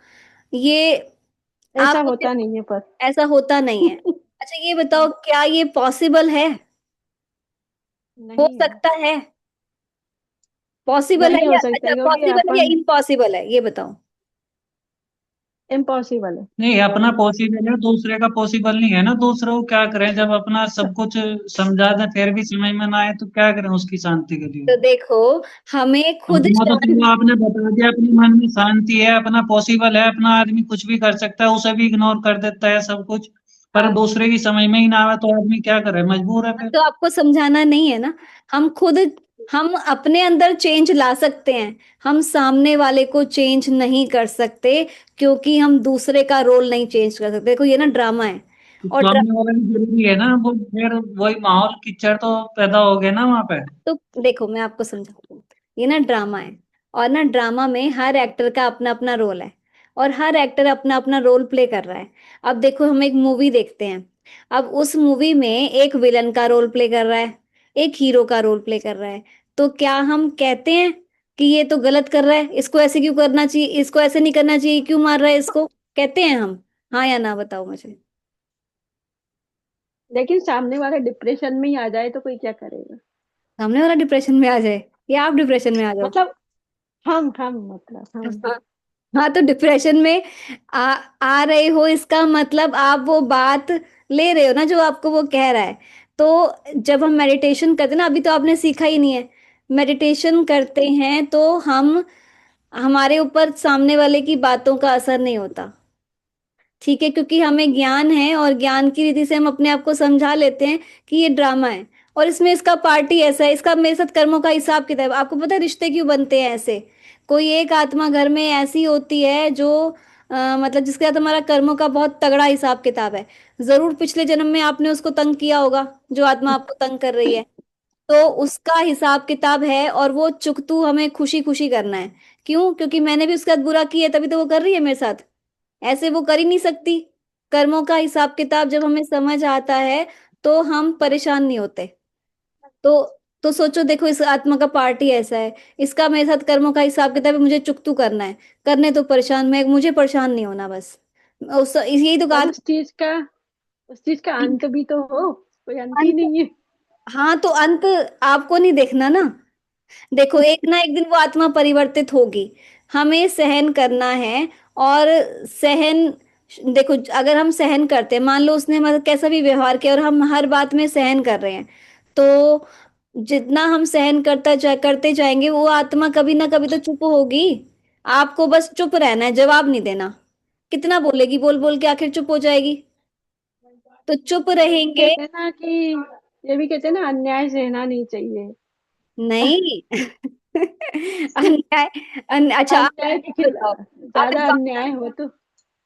ये ऐसा आप मुझे, होता नहीं है पर। ऐसा होता नहीं है। अच्छा ये बताओ, क्या ये पॉसिबल है? हो नहीं है, सकता है? पॉसिबल है नहीं हो या, सकता अच्छा क्योंकि पॉसिबल है या अपन इम्पॉसिबल है, ये बताओ। इम्पॉसिबल है। नहीं, अपना पॉसिबल है, दूसरे का पॉसिबल नहीं है ना। दूसरे को क्या करें, जब अपना सब कुछ समझा दें फिर भी समझ में ना आए तो क्या करें उसकी शांति के लिए। तो देखो, हमें खुद अपना तो शांत, चलो आपने बता दिया, अपने मन में शांति है, अपना पॉसिबल है, अपना आदमी कुछ भी कर सकता है, उसे भी इग्नोर कर देता है सब कुछ। पर हाँ, दूसरे की समझ में ही ना आवे तो आदमी क्या करे, मजबूर है फिर। तो आपको समझाना नहीं है ना। हम खुद, हम अपने अंदर चेंज ला सकते हैं, हम सामने वाले को चेंज नहीं कर सकते, क्योंकि हम दूसरे का रोल नहीं चेंज कर सकते। देखो ये ना ड्रामा है। तो और सामने वाला भी जरूरी है ना, वो फिर वही माहौल कीचड़ तो पैदा हो गया ना वहां पे। तो देखो मैं आपको समझाती हूँ, ये ना ड्रामा है, और ना ड्रामा में हर एक्टर का अपना अपना रोल है, और हर एक्टर अपना अपना रोल प्ले कर रहा है। अब देखो हम एक मूवी देखते हैं, अब उस मूवी में एक विलन का रोल प्ले कर रहा है, एक हीरो का रोल प्ले कर रहा है। तो क्या हम कहते हैं कि ये तो गलत कर रहा है, इसको ऐसे क्यों करना चाहिए, इसको ऐसे नहीं करना चाहिए, क्यों मार रहा है इसको, कहते हैं हम? हाँ या ना बताओ मुझे। लेकिन सामने वाला डिप्रेशन में ही आ जाए तो कोई क्या करेगा? सामने वाला डिप्रेशन में आ जाए या आप डिप्रेशन में आ जाओ? मतलब हम मतलब हम। हाँ, तो डिप्रेशन में आ आ रहे हो, इसका मतलब आप वो बात ले रहे हो ना जो आपको वो कह रहा है। तो जब हम मेडिटेशन करते हैं ना, अभी तो आपने सीखा ही नहीं है, मेडिटेशन करते हैं तो हम, हमारे ऊपर सामने वाले की बातों का असर नहीं होता, ठीक है, क्योंकि हमें ज्ञान है, और ज्ञान की रीति से हम अपने आप को समझा लेते हैं कि ये ड्रामा है, और इसमें इसका पार्टी ऐसा है, इसका मेरे साथ कर्मों का हिसाब किताब। आपको पता है रिश्ते क्यों बनते हैं ऐसे? कोई एक आत्मा घर में ऐसी होती है जो मतलब जिसके साथ हमारा कर्मों का बहुत तगड़ा हिसाब किताब है। जरूर पिछले जन्म में आपने उसको तंग किया होगा, जो आत्मा आपको तंग कर रही है, तो उसका हिसाब किताब है, और वो चुकतू हमें खुशी खुशी करना है। क्यों? क्योंकि मैंने भी उसके साथ बुरा किया है, तभी तो वो कर रही है मेरे साथ। ऐसे वो कर ही नहीं सकती। कर्मों का हिसाब किताब जब हमें समझ आता है, तो हम परेशान नहीं होते। तो तो सोचो, देखो इस आत्मा का पार्टी ऐसा है, इसका मेरे साथ कर्मों का हिसाब किताब है, मुझे चुकतू करना है, करने तो परेशान, मैं, मुझे परेशान नहीं होना बस। उस यही तो कहा पर था। उस चीज का अंत भी तो हो, कोई अंत ही अंत, नहीं है। हाँ तो अंत आपको नहीं देखना ना। देखो एक ना एक दिन वो आत्मा परिवर्तित होगी, हमें सहन करना है। और सहन, देखो अगर हम सहन करते हैं, मान लो उसने हमारा कैसा भी व्यवहार किया और हम हर बात में सहन कर रहे हैं, तो जितना हम सहन करते जाएंगे, वो आत्मा कभी ना कभी तो चुप होगी। आपको बस चुप रहना है, जवाब नहीं देना। कितना बोलेगी, बोल बोल के आखिर चुप हो जाएगी। तो चुप ये भी रहेंगे। कहते हैं ना कि ये भी कहते हैं ना, अन्याय सहना नहीं चाहिए। नहीं अन्याय, अच्छा आप अन्याय के बताओ, खिलाफ आप एक ज्यादा बात, अन्याय हो तो।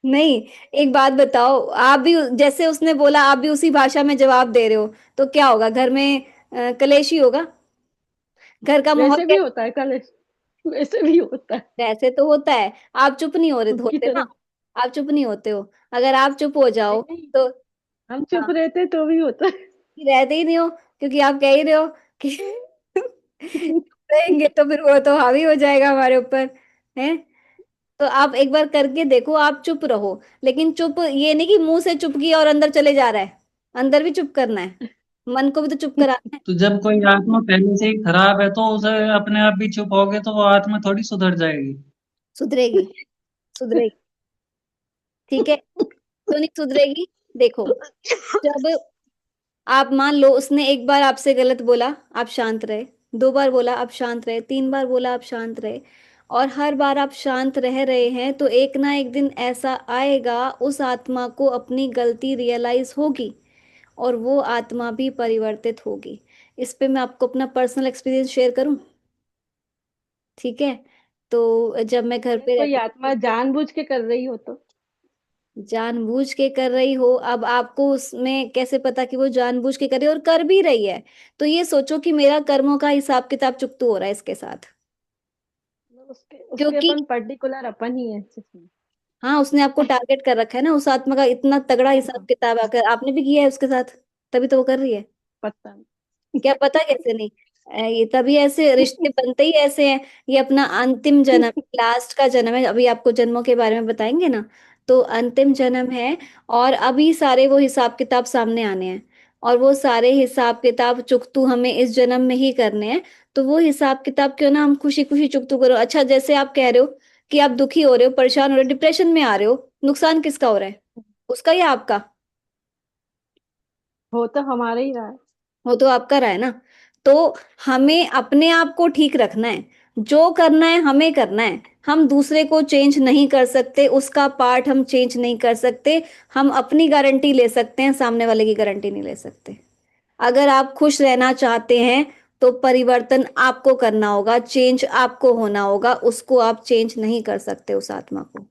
नहीं, एक बात बताओ, आप भी जैसे उसने बोला, आप भी उसी भाषा में जवाब दे रहे हो, तो क्या होगा घर में? कलेश ही होगा, घर का माहौल वैसे भी कैसे? होता है कल, वैसे भी होता है वैसे तो होता है, आप चुप नहीं हो रहे खुद की होते ना, तरह। आप चुप नहीं होते हो। अगर आप चुप हो नहीं जाओ नहीं, तो, हम चुप हाँ, रहते तो भी होता है। रहते ही नहीं हो, क्योंकि आप कह ही रहे हो कि रहेंगे तो फिर वो तो हावी हो जाएगा हमारे ऊपर, है। तो आप एक बार करके देखो, आप चुप रहो, लेकिन चुप ये नहीं कि मुंह से चुप किया और अंदर चले जा रहा है, अंदर भी चुप करना है, मन को भी तो चुप कराना है। तो जब कोई आत्मा पहले से ही खराब है तो उसे अपने आप भी चुप हो गए तो वो आत्मा थोड़ी सुधर जाएगी। सुधरेगी, सुधरेगी, ठीक है, क्यों नहीं सुधरेगी? देखो, जब आप मान लो उसने एक बार आपसे गलत बोला, आप शांत रहे, दो बार बोला आप शांत रहे, तीन बार बोला आप शांत रहे, और हर बार आप शांत रह रहे हैं, तो एक ना एक दिन ऐसा आएगा, उस आत्मा को अपनी गलती रियलाइज होगी, और वो आत्मा भी परिवर्तित होगी। इस पे मैं आपको अपना पर्सनल एक्सपीरियंस शेयर करूं, ठीक है? तो जब मैं घर अगर पे कोई रहती आत्मा जानबूझ के कर रही हो तो। जानबूझ के कर रही हो, अब आपको उसमें कैसे पता कि वो जानबूझ के करे, और कर भी रही है, तो ये सोचो कि मेरा कर्मों का हिसाब किताब चुकतू हो रहा है इसके साथ। उसके उसके क्योंकि अपन पर्टिकुलर अपन ही है जिसमें। हाँ, उसने आपको टारगेट कर रखा है ना, उस आत्मा का इतना तगड़ा हिसाब हाँ, किताब आकर आपने भी किया है उसके साथ, तभी तो वो कर रही है। पता नहीं। क्या पता कैसे नहीं। ये तभी ऐसे रिश्ते बनते ही ऐसे हैं। ये अपना अंतिम जन्म, लास्ट का जन्म है। अभी आपको जन्मों के बारे में बताएंगे ना, तो अंतिम जन्म है। और अभी सारे वो हिसाब किताब सामने आने हैं, और वो सारे हिसाब किताब चुकतू हमें इस जन्म में ही करने हैं। तो वो हिसाब किताब क्यों ना हम खुशी खुशी चुकतू करो। अच्छा, जैसे आप कह रहे हो कि आप दुखी हो रहे हो, परेशान हो रहे हो, डिप्रेशन में आ रहे हो, नुकसान किसका हो रहा है? उसका या आपका? हो तो हमारे ही रहा है। वो तो आपका रहा है ना। तो हमें अपने आप को ठीक रखना है, जो करना है हमें करना है। हम दूसरे को चेंज नहीं कर सकते, उसका पार्ट हम चेंज नहीं कर सकते। हम अपनी गारंटी ले सकते हैं, सामने वाले की गारंटी नहीं ले सकते। अगर आप खुश रहना चाहते हैं तो परिवर्तन आपको करना होगा, चेंज आपको होना होगा, उसको आप चेंज नहीं कर सकते, उस आत्मा को।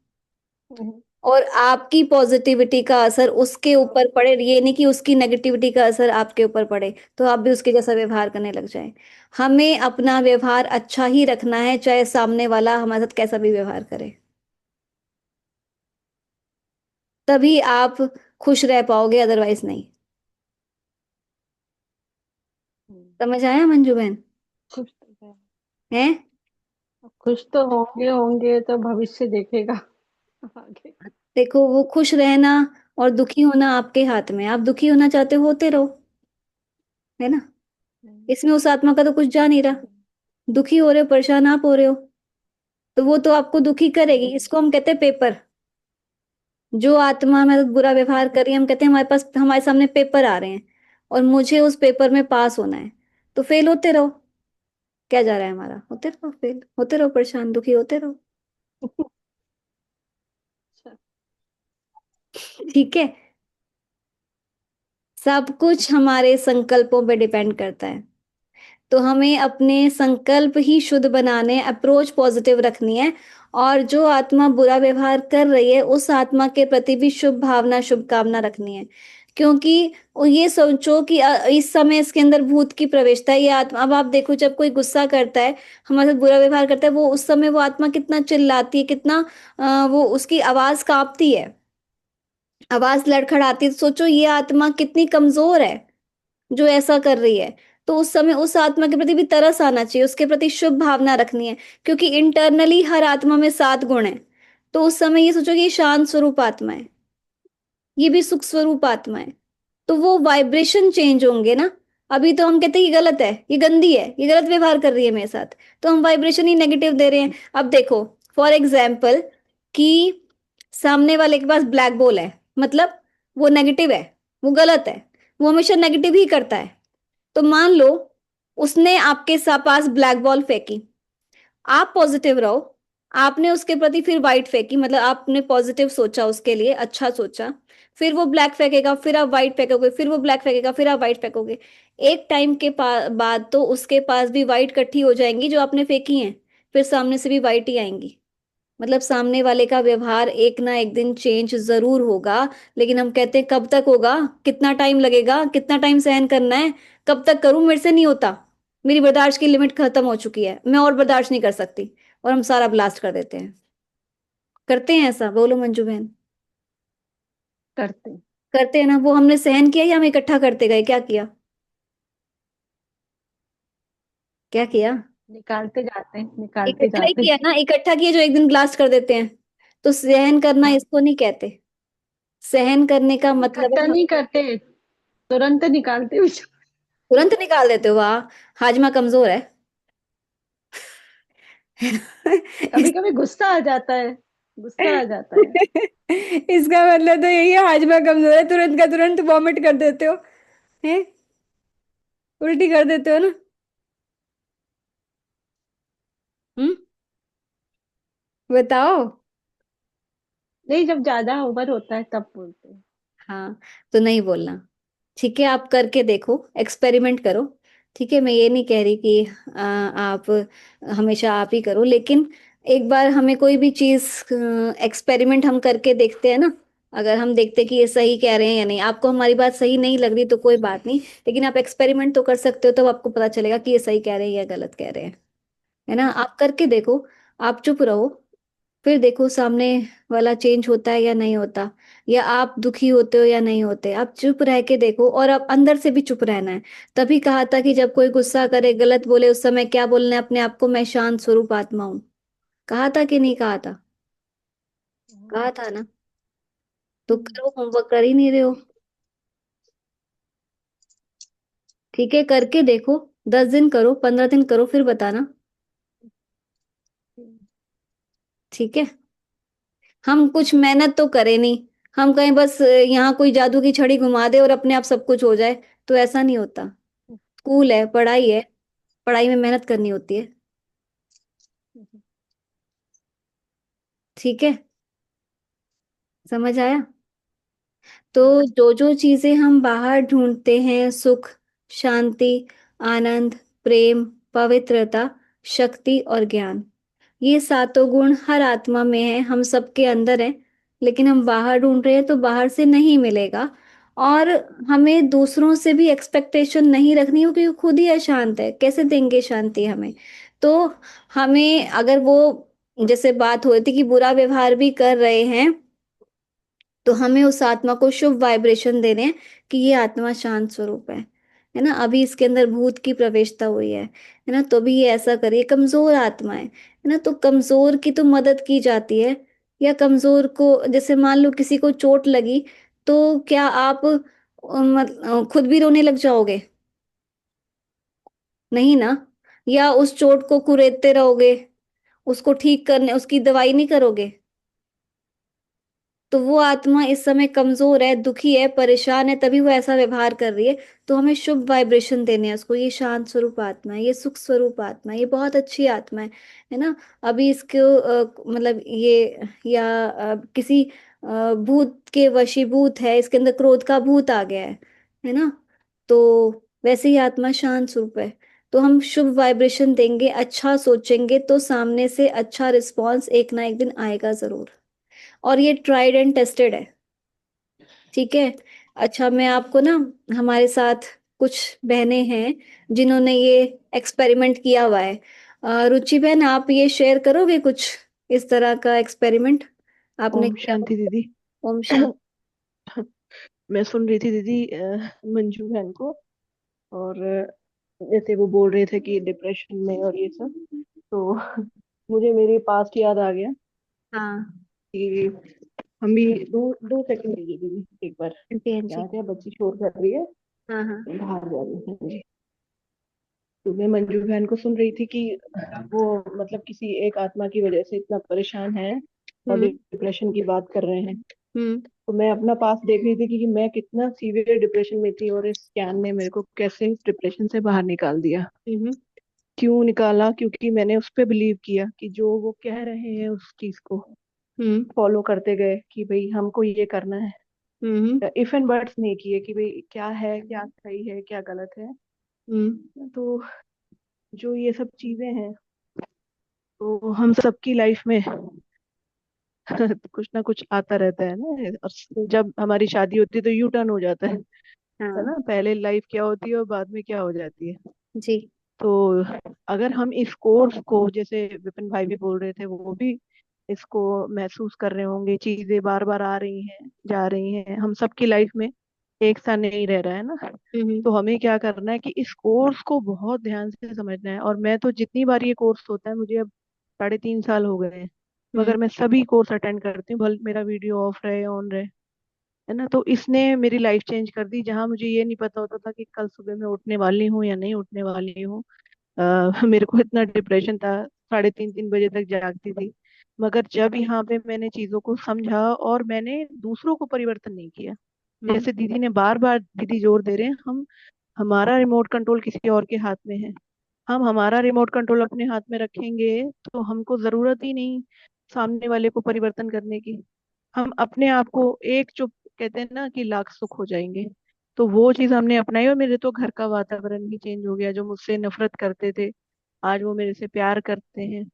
हम्म। और आपकी पॉजिटिविटी का असर उसके ऊपर पड़े, ये नहीं कि उसकी नेगेटिविटी का असर आपके ऊपर पड़े तो आप भी उसके जैसा व्यवहार करने लग जाएं। हमें अपना व्यवहार अच्छा ही रखना है, चाहे सामने वाला हमारे साथ कैसा भी व्यवहार करे। तभी आप खुश रह पाओगे, अदरवाइज नहीं। हम्म। समझ आया मंजू बहन? खुश तो है। हैं? खुश तो होंगे होंगे तो भविष्य देखेगा आगे। देखो, वो खुश रहना और दुखी होना आपके हाथ में है। आप दुखी होना चाहते हो, होते रहो, है ना। हम्म। इसमें उस आत्मा का तो कुछ जा नहीं रहा। दुखी हो रहे हो, परेशान आप हो रहे हो, तो वो तो आपको दुखी करेगी। इसको हम कहते हैं पेपर। जो आत्मा हमारे साथ बुरा व्यवहार कर रही है, हम कहते हैं हमारे पास, हमारे सामने पेपर आ रहे हैं और मुझे उस पेपर में पास होना है, तो फेल होते रहो। क्या जा रहा है हमारा? होते रहो, फेल होते रहो, परेशान दुखी होते रहो। अच्छा। ठीक है। सब कुछ हमारे संकल्पों पे डिपेंड करता है। तो हमें अपने संकल्प ही शुद्ध बनाने, अप्रोच पॉजिटिव रखनी है। और जो आत्मा बुरा व्यवहार कर रही है, उस आत्मा के प्रति भी शुभ भावना, शुभकामना रखनी है। क्योंकि वो ये सोचो कि इस समय इसके अंदर भूत की प्रवेशता है। ये आत्मा, अब आप देखो, जब कोई गुस्सा करता है, हमारे साथ बुरा व्यवहार करता है, वो उस समय वो आत्मा कितना चिल्लाती है, कितना वो उसकी आवाज कांपती है, आवाज लड़खड़ाती है। तो सोचो ये आत्मा कितनी कमजोर है जो ऐसा कर रही है। तो उस समय उस आत्मा के प्रति भी तरस आना चाहिए, उसके प्रति शुभ भावना रखनी है। क्योंकि इंटरनली हर आत्मा में 7 गुण है। तो उस समय ये सोचो कि ये शांत स्वरूप आत्मा है, ये भी सुख स्वरूप आत्मा है, तो वो वाइब्रेशन चेंज होंगे ना। अभी तो हम कहते हैं ये गलत है, ये गंदी है, ये गलत व्यवहार कर रही है मेरे साथ, तो हम वाइब्रेशन ही नेगेटिव दे रहे हैं। अब देखो, फॉर एग्जाम्पल, कि सामने वाले के पास ब्लैक बॉल है, मतलब वो नेगेटिव है, वो गलत है, वो हमेशा नेगेटिव ही करता है। तो मान लो उसने आपके पास ब्लैक बॉल फेंकी, आप पॉजिटिव रहो, आपने उसके प्रति फिर वाइट फेंकी, मतलब आपने पॉजिटिव सोचा, उसके लिए अच्छा सोचा, फिर वो ब्लैक फेंकेगा, फिर आप वाइट फेंकोगे, फिर वो ब्लैक फेंकेगा, फिर आप वाइट फेंकोगे। एक टाइम के बाद तो उसके पास भी वाइट इकट्ठी हो जाएंगी जो आपने फेंकी हैं, फिर सामने से भी वाइट ही आएंगी। मतलब सामने वाले का व्यवहार एक ना एक दिन चेंज जरूर होगा। लेकिन हम कहते हैं कब तक होगा, कितना टाइम लगेगा, कितना टाइम सहन करना है, कब तक करूं, मेरे से नहीं होता, मेरी बर्दाश्त की लिमिट खत्म हो चुकी है, मैं और बर्दाश्त नहीं कर सकती, और हम सारा ब्लास्ट कर देते हैं। करते हैं ऐसा? बोलो मंजू बहन। करते हैं। करते हैं ना। वो हमने सहन किया या हम इकट्ठा करते गए? क्या किया? क्या किया? निकालते जाते हैं, निकालते इकट्ठा ही जाते किया हैं। ना, इकट्ठा किया जो एक दिन ब्लास्ट कर देते हैं। तो सहन करना हाँ, इसको नहीं कहते। सहन करने का मतलब इकट्ठा है नहीं करते, तुरंत निकालते भी तुरंत निकाल देते हो। वाह, हाजमा कमजोर है। कभी इस, कभी गुस्सा आ जाता है, गुस्सा आ जाता है। इसका मतलब तो यही है, हाजमा कमजोर है, तुरंत का तुरंत वॉमिट कर देते हो, हैं? उल्टी कर देते हो ना। हम्म, बताओ। नहीं, जब ज्यादा ओवर होता है तब बोलते हैं। हाँ, तो नहीं बोलना। ठीक है, आप करके देखो, एक्सपेरिमेंट करो। ठीक है, मैं ये नहीं कह रही कि आप हमेशा आप ही करो, लेकिन एक बार हमें कोई भी चीज एक्सपेरिमेंट हम करके देखते हैं ना। अगर हम देखते हैं कि ये सही कह रहे हैं या नहीं, आपको हमारी बात सही नहीं लग रही तो कोई बात नहीं, लेकिन आप एक्सपेरिमेंट तो कर सकते हो, तब आपको पता चलेगा कि ये सही कह रहे हैं या गलत कह रहे हैं, है ना। आप करके देखो। आप चुप रहो, फिर देखो सामने वाला चेंज होता है या नहीं होता, या आप दुखी होते हो या नहीं होते। आप चुप रह के देखो, और आप अंदर से भी चुप रहना है। तभी कहा था कि जब कोई गुस्सा करे, गलत बोले, उस समय क्या बोलना है अपने आप को, मैं शांत स्वरूप आत्मा हूं। कहा था कि नहीं कहा था? कहा था ना? तो करो, होमवर्क कर ही नहीं रहे हो। ठीक है, करके देखो। 10 दिन करो, 15 दिन करो, फिर बताना। ठीक है। हम कुछ मेहनत तो करें नहीं, हम कहीं बस यहाँ कोई जादू की छड़ी घुमा दे और अपने आप सब कुछ हो जाए, तो ऐसा नहीं होता। स्कूल है, पढ़ाई है, पढ़ाई में मेहनत करनी होती है। ठीक है, समझ आया? तो जो जो चीजें हम बाहर ढूंढते हैं, सुख, शांति, आनंद, प्रेम, पवित्रता, शक्ति और ज्ञान, ये सातों गुण हर आत्मा में है, हम सबके अंदर है। लेकिन हम बाहर ढूंढ रहे हैं तो बाहर से नहीं मिलेगा। और हमें दूसरों से भी एक्सपेक्टेशन नहीं रखनी हो, क्योंकि खुद ही अशांत है, कैसे देंगे शांति हमें? तो हमें अगर वो, जैसे बात हो रही थी कि बुरा व्यवहार भी कर रहे हैं, तो हमें उस आत्मा को शुभ वाइब्रेशन देने हैं कि ये आत्मा शांत स्वरूप है ना, अभी इसके अंदर भूत की प्रवेशता हुई है ना, तो भी ये ऐसा करिए, कमजोर आत्मा है ना, तो कमजोर की तो मदद की जाती है। या कमजोर को, जैसे मान लो किसी को चोट लगी, तो क्या आप खुद भी रोने लग जाओगे? नहीं ना। या उस चोट को कुरेदते रहोगे, उसको ठीक करने, उसकी दवाई नहीं करोगे? तो वो आत्मा इस समय कमजोर है, दुखी है, परेशान है, तभी वो ऐसा व्यवहार कर रही है। तो हमें शुभ वाइब्रेशन देने हैं उसको, ये शांत स्वरूप आत्मा है, ये सुख स्वरूप आत्मा है, ये बहुत अच्छी आत्मा है ना। अभी इसको मतलब ये, या किसी भूत के वशीभूत है, इसके अंदर क्रोध का भूत आ गया है ना। तो वैसे ही आत्मा शांत स्वरूप है। तो हम शुभ वाइब्रेशन देंगे, अच्छा सोचेंगे, तो सामने से अच्छा रिस्पॉन्स एक ना एक दिन आएगा जरूर। और ये ट्राइड एंड टेस्टेड है। ठीक है। अच्छा, मैं आपको ना, हमारे साथ कुछ बहनें हैं जिन्होंने ये एक्सपेरिमेंट किया हुआ है। रुचि बहन, आप ये शेयर करोगे कुछ इस तरह का एक्सपेरिमेंट आपने ओम किया शांति हो? दीदी। ओम शांति। मैं सुन रही थी दीदी मंजू बहन को, और जैसे वो बोल रहे थे कि डिप्रेशन में और ये सब, तो मुझे मेरे पास्ट याद आ गया हाँ कि हम भी दो दो सेकंड दीजिए दीदी एक बार। जी, हाँ जी। यहाँ क्या बच्ची शोर कर रही है, हाँ हाँ। बाहर जा रही है। हाँ जी। तो मैं मंजू बहन को सुन रही थी कि वो मतलब किसी एक आत्मा की वजह से इतना परेशान है और हम्म। डिप्रेशन की बात कर रहे हैं। हम्म। तो मैं अपना पास देख रही थी कि मैं कितना सीवियर डिप्रेशन में थी, और इस स्कैन ने मेरे को कैसे डिप्रेशन से बाहर निकाल दिया। हम्म। क्यों निकाला? क्योंकि मैंने उस पर बिलीव किया कि जो वो कह रहे हैं उस चीज को हम्म। फॉलो करते गए कि भाई हमको ये करना है। हम्म। इफ एंड बट्स नहीं किए कि भाई क्या है, क्या सही है, क्या गलत है। हम्म। तो जो ये सब चीजें हैं, तो हम सबकी लाइफ में कुछ ना कुछ आता रहता है ना। और जब हमारी शादी होती है तो यू टर्न हो जाता है हाँ ना, पहले लाइफ क्या होती है और बाद में क्या हो जाती है। जी। तो अगर हम इस कोर्स को, जैसे विपिन भाई भी बोल रहे थे, वो भी इसको महसूस कर रहे होंगे, चीजें बार बार आ रही हैं जा रही हैं, हम सबकी लाइफ में एक सा नहीं रह रहा है ना। हम्म। तो हमें क्या करना है कि इस कोर्स को बहुत ध्यान से समझना है। और मैं तो जितनी बार ये कोर्स होता है, मुझे अब 3.5 साल हो गए हैं, हम्म। मगर मैं सभी कोर्स अटेंड करती हूँ, भले मेरा वीडियो ऑफ रहे ऑन रहे, है ना। तो इसने मेरी लाइफ चेंज कर दी। जहां मुझे ये नहीं पता होता था कि कल सुबह मैं उठने वाली हूँ या नहीं उठने वाली हूँ, मेरे को इतना डिप्रेशन था, 3:30 3 बजे तक जागती थी। मगर जब यहाँ पे मैंने चीजों को समझा और मैंने दूसरों को परिवर्तन नहीं किया, हम्म। जैसे दीदी ने बार बार, दीदी जोर दे रहे हैं, हम हमारा रिमोट कंट्रोल किसी और के हाथ में है। हम हमारा रिमोट कंट्रोल अपने हाथ में रखेंगे तो हमको जरूरत ही नहीं सामने वाले को परिवर्तन करने की। हम अपने आप को एक चुप, कहते हैं ना कि लाख सुख हो जाएंगे। तो वो चीज हमने अपनाई, और मेरे तो घर का वातावरण ही चेंज हो गया। जो मुझसे नफरत करते थे, आज वो मेरे से प्यार करते हैं।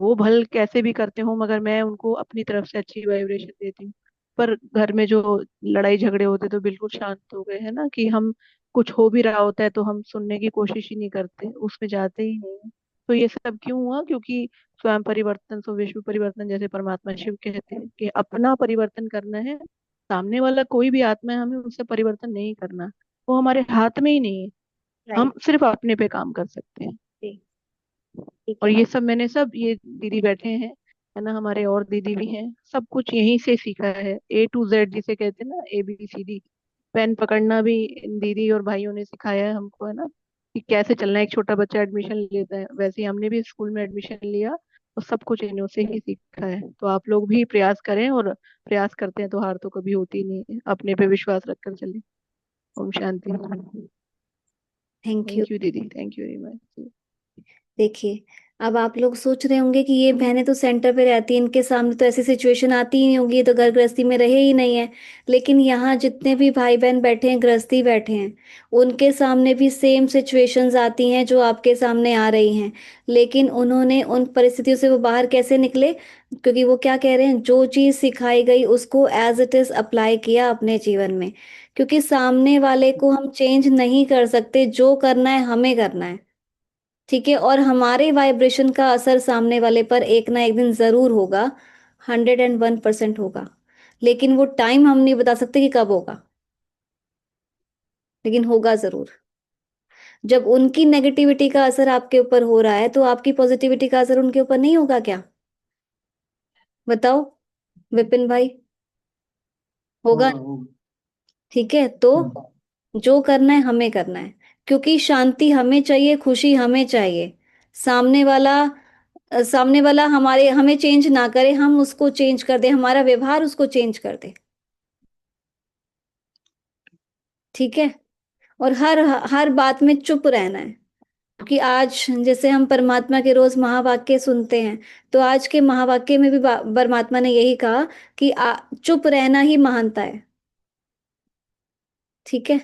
वो भल कैसे भी करते हो, मगर मैं उनको अपनी तरफ से अच्छी वाइब्रेशन देती हूँ। पर घर में जो लड़ाई झगड़े होते तो बिल्कुल शांत हो गए, है ना, कि हम कुछ हो भी रहा होता है तो हम सुनने की कोशिश ही नहीं करते, उसमें जाते ही नहीं हैं। तो ये सब क्यों हुआ? क्योंकि स्वयं परिवर्तन सो विश्व परिवर्तन, जैसे परमात्मा शिव कहते हैं कि अपना परिवर्तन करना है। सामने वाला कोई भी आत्मा है, हमें उससे परिवर्तन नहीं करना, वो हमारे हाथ में ही नहीं है। हम राइट। सिर्फ अपने पे काम कर सकते हैं। ठीक और है। ये सब मैंने सब, ये दीदी बैठे हैं, है ना, हमारे और दीदी भी हैं, सब कुछ यहीं से सीखा है, A to Z जिसे कहते हैं ना, ABCD। पेन पकड़ना भी इन दीदी और भाइयों ने सिखाया है हमको, है ना, कि कैसे चलना है। एक छोटा बच्चा एडमिशन लेता है, वैसे ही हमने भी स्कूल में एडमिशन लिया, और सब कुछ इन्हों से ही सीखा है। तो आप लोग भी प्रयास करें, और प्रयास करते हैं तो हार तो कभी होती नहीं है। अपने पे विश्वास रखकर चले। ओम शांति। Thank you. थैंक यू दीदी, थैंक यू वेरी मच। देखिए, अब आप लोग सोच रहे होंगे कि ये बहनें तो सेंटर पे रहती हैं, इनके सामने तो ऐसी सिचुएशन आती ही नहीं होगी, ये तो घर गृहस्थी में रहे ही नहीं है। लेकिन यहाँ जितने भी भाई बहन बैठे हैं, गृहस्थी बैठे हैं, उनके सामने भी सेम सिचुएशंस आती हैं जो आपके सामने आ रही हैं। लेकिन उन्होंने उन परिस्थितियों से वो बाहर कैसे निकले? क्योंकि वो क्या कह रहे हैं, जो चीज़ सिखाई गई उसको एज इट इज़ अप्लाई किया अपने जीवन में। क्योंकि सामने वाले को हम चेंज नहीं कर सकते, जो करना है हमें करना है। ठीक है, और हमारे वाइब्रेशन का असर सामने वाले पर एक ना एक दिन जरूर होगा, 101% होगा। लेकिन वो टाइम हम नहीं बता सकते कि कब होगा, लेकिन होगा जरूर। जब उनकी नेगेटिविटी का असर आपके ऊपर हो रहा है, तो आपकी पॉजिटिविटी का असर उनके ऊपर नहीं होगा क्या? बताओ विपिन भाई, होगा? होगा होगा। ठीक है, तो जो करना है हमें करना है। क्योंकि शांति हमें चाहिए, खुशी हमें चाहिए। सामने वाला सामने वाला हमारे हमें चेंज ना करे, हम उसको चेंज कर दे, हमारा व्यवहार उसको चेंज कर दे। ठीक है, और हर हर बात में चुप रहना है। क्योंकि आज जैसे हम परमात्मा के रोज महावाक्य सुनते हैं, तो आज के महावाक्य में भी परमात्मा ने यही कहा कि चुप रहना ही महानता है। ठीक है,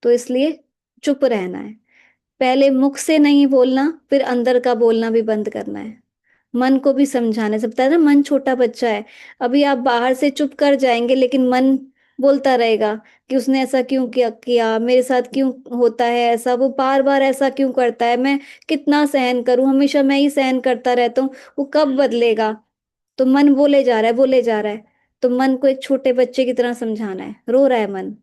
तो इसलिए चुप रहना है। पहले मुख से नहीं बोलना, फिर अंदर का बोलना भी बंद करना है। मन को भी समझाना है। सब पता है ना, मन छोटा बच्चा है। अभी आप बाहर से चुप कर जाएंगे, लेकिन मन बोलता रहेगा कि उसने ऐसा क्यों किया मेरे साथ, क्यों होता है ऐसा, वो बार बार ऐसा क्यों करता है, मैं कितना सहन करूं, हमेशा मैं ही सहन करता रहता हूँ, वो कब बदलेगा? तो मन बोले जा रहा है, बोले जा रहा है। तो मन को एक छोटे बच्चे की तरह समझाना है। रो रहा है मन,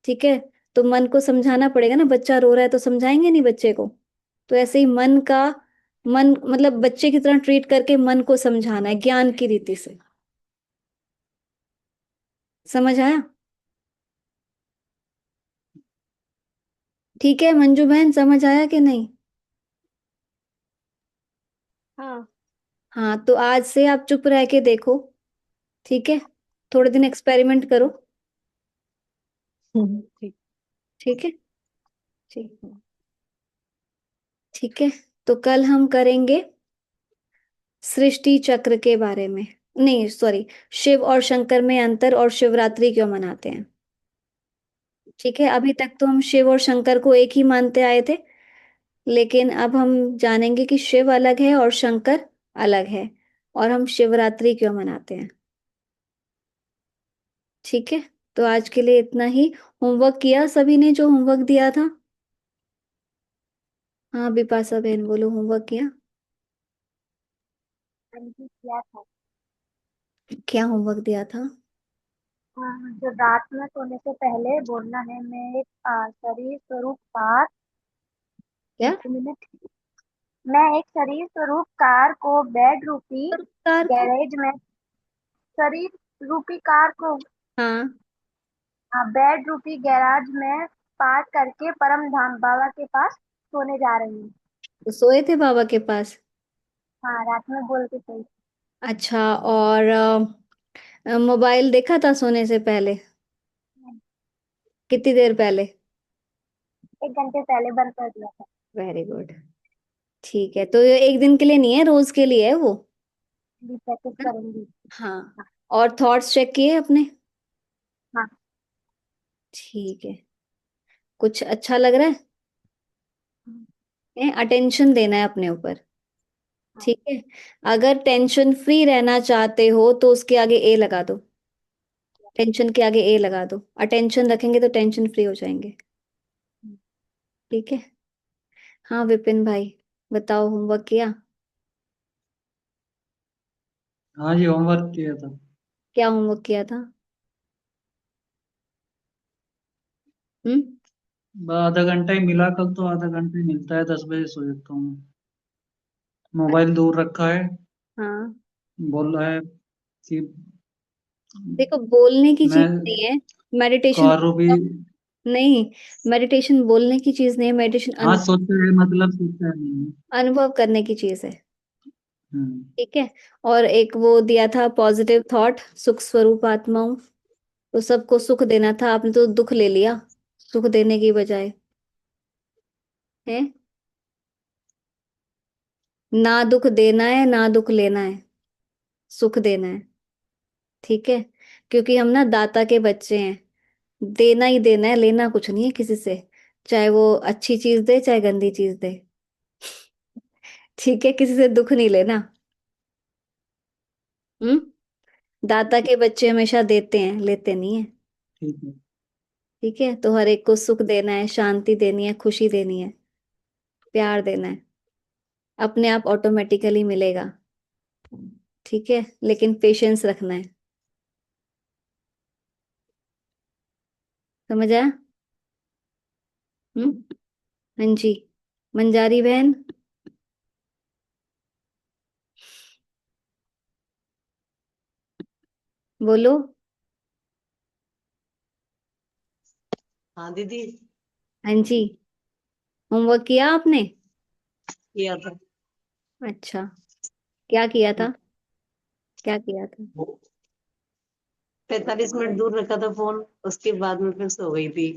ठीक है, तो मन को समझाना पड़ेगा ना। बच्चा रो रहा है तो समझाएंगे नहीं बच्चे को? तो ऐसे ही मन मतलब बच्चे की तरह ट्रीट करके मन को समझाना है, ज्ञान की रीति से। समझ आया? ठीक है मंजू बहन, समझ आया कि नहीं? हाँ। हाँ, तो आज से आप चुप रह के देखो। ठीक है, थोड़े दिन एक्सपेरिमेंट करो। ठीक। ठीक है, ठीक है, ठीक है। तो कल हम करेंगे सृष्टि चक्र के बारे में। नहीं सॉरी, शिव और शंकर में अंतर और शिवरात्रि क्यों मनाते हैं। ठीक है, अभी तक तो हम शिव और शंकर को एक ही मानते आए थे, लेकिन अब हम जानेंगे कि शिव अलग है और शंकर अलग है, और हम शिवरात्रि क्यों मनाते हैं। ठीक है, तो आज के लिए इतना ही। होमवर्क किया सभी ने जो होमवर्क दिया था? हाँ बिपाशा बहन बोलो, होमवर्क किया? मैंने किया था। क्या होमवर्क दिया था? जो रात में सोने से पहले बोलना है, मैं एक शरीर स्वरूप कार, क्या? एक मिनट, मैं एक शरीर स्वरूप कार को बेड रूपी कार को? गैरेज में, शरीर रूपी कार को हाँ, बेड रूपी गैराज में पार्क करके परम धाम बाबा के पास सोने जा रही हूँ। तो सोए थे बाबा के पास? हाँ, रात में बोल के सोई। अच्छा, और मोबाइल देखा था सोने से पहले? कितनी देर पहले? 1 घंटे पहले बंद कर दिया था। Very good. ठीक है, तो ये एक दिन के लिए नहीं है, रोज के लिए है वो। अभी प्रैक्टिस करूंगी। हाँ, और थॉट्स चेक किए अपने? हाँ। ठीक है, कुछ अच्छा लग रहा है? अटेंशन देना है अपने ऊपर। ठीक है, अगर टेंशन फ्री रहना चाहते हो तो उसके आगे ए लगा दो। टेंशन के आगे ए लगा दो। अटेंशन रखेंगे तो टेंशन फ्री हो जाएंगे। ठीक है, हाँ विपिन भाई, बताओ, होमवर्क किया? हाँ जी, होमवर्क किया था। क्या होमवर्क किया था? हम्म। आधा घंटा ही मिला कल, तो आधा घंटा ही मिलता है, 10 बजे सो जाता हूँ मैं। मोबाइल दूर रखा है। हाँ, बोल रहा है कि देखो बोलने की चीज मैं नहीं है मेडिटेशन। कारो भी। नहीं, मेडिटेशन बोलने की चीज नहीं है, मेडिटेशन हाँ, सोचता है, मतलब सोचता है नहीं। अनुभव करने की चीज है। हम्म। ठीक है। और एक वो दिया था पॉजिटिव थॉट, सुख स्वरूप आत्माओं, तो सबको सुख देना था, आपने तो दुख ले लिया सुख देने की बजाय। है, ना दुख देना है ना दुख लेना है, सुख देना है। ठीक है, क्योंकि हम ना दाता के बच्चे हैं, देना ही देना है, लेना कुछ नहीं है किसी से, चाहे वो अच्छी चीज दे चाहे गंदी चीज दे। ठीक है, किसी से दुख नहीं लेना। हम्म। दाता के बच्चे हमेशा देते हैं, लेते नहीं है। ठीक है। ठीक है, तो हर एक को सुख देना है, शांति देनी है, खुशी देनी है, प्यार देना है, अपने आप ऑटोमेटिकली मिलेगा। ठीक है, लेकिन पेशेंस रखना है। समझ आया? हम्म। हाँ जी, मंजारी बहन, बोलो। हाँ दीदी, हाँ जी, होमवर्क किया आपने? किया था। अच्छा, क्या किया था? क्या किया था? 45 मिनट दूर रखा था फोन, उसके बाद में फिर सो गई थी।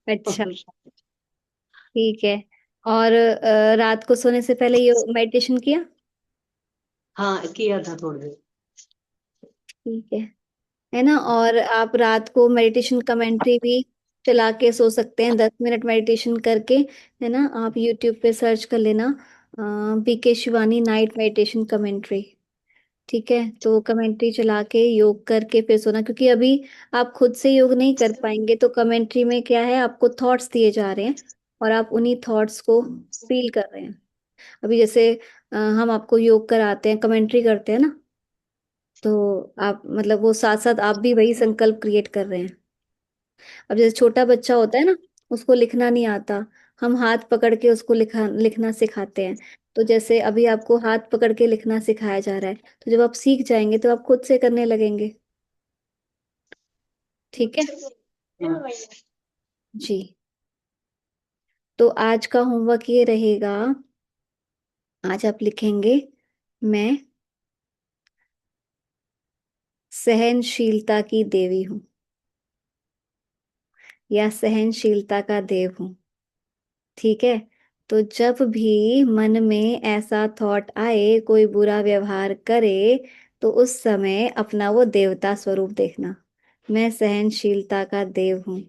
अच्छा, ठीक है। और रात को सोने से पहले ये मेडिटेशन किया? हाँ, किया था थोड़ी देर। ठीक है ना? और आप रात को मेडिटेशन कमेंट्री भी चला के सो सकते हैं, 10 मिनट मेडिटेशन करके। है ना, आप यूट्यूब पे सर्च कर लेना, BK Shivani night meditation commentary. ठीक है, तो कमेंट्री चला के योग करके फिर सोना, क्योंकि अभी आप खुद से योग नहीं कर पाएंगे, तो कमेंट्री में क्या है, आपको थॉट्स दिए जा रहे हैं और आप उन्हीं थॉट्स को फील कर रहे हैं। अभी जैसे हम आपको योग कराते हैं, कमेंट्री करते हैं ना, तो आप मतलब वो साथ साथ आप भी वही संकल्प क्रिएट कर रहे हैं। अब जैसे छोटा बच्चा होता है ना, उसको लिखना नहीं आता, हम हाथ पकड़ के उसको लिखना सिखाते हैं। तो जैसे अभी आपको हाथ पकड़ के लिखना सिखाया जा रहा है, तो जब आप सीख जाएंगे तो आप खुद से करने लगेंगे। ठीक है जी। तो आज का होमवर्क ये रहेगा, आज आप लिखेंगे, मैं सहनशीलता की देवी हूँ, या सहनशीलता का देव हूँ। ठीक है, तो जब भी मन में ऐसा थॉट आए, कोई बुरा व्यवहार करे, तो उस समय अपना वो देवता स्वरूप देखना, मैं सहनशीलता का देव हूँ,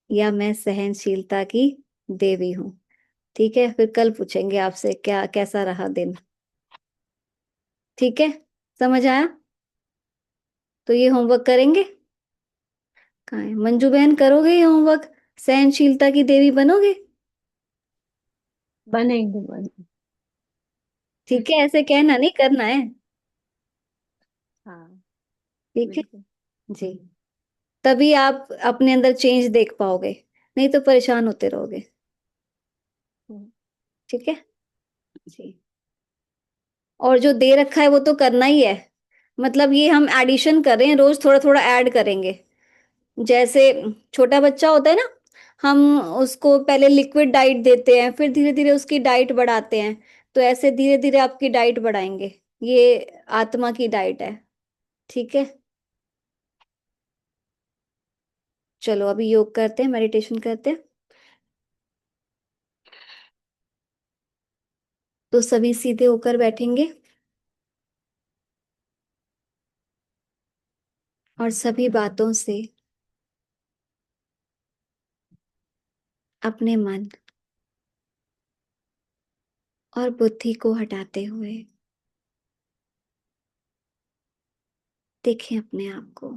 या मैं सहनशीलता की देवी हूँ। ठीक है, फिर कल पूछेंगे आपसे क्या कैसा रहा दिन। ठीक है, समझ आया? तो ये होमवर्क करेंगे। कहाँ है मंजू बहन, करोगे ये होमवर्क? सहनशीलता की देवी बनोगे? बनेंगे बनेंगे। ठीक है, ऐसे कहना नहीं, करना है। हाँ, ठीक है बिल्कुल। जी, तभी आप अपने अंदर चेंज देख पाओगे, नहीं तो परेशान होते रहोगे। हम्म। ठीक है जी। और जो दे रखा है वो तो करना ही है, मतलब ये हम एडिशन कर रहे हैं, रोज थोड़ा थोड़ा ऐड करेंगे। जैसे छोटा बच्चा होता है ना, हम उसको पहले लिक्विड डाइट देते हैं, फिर धीरे धीरे उसकी डाइट बढ़ाते हैं, तो ऐसे धीरे धीरे आपकी डाइट बढ़ाएंगे। ये आत्मा की डाइट है। ठीक है, चलो अभी योग करते हैं, मेडिटेशन करते हैं। तो सभी सीधे होकर बैठेंगे और सभी बातों से अपने मन और बुद्धि को हटाते हुए देखें अपने आप को,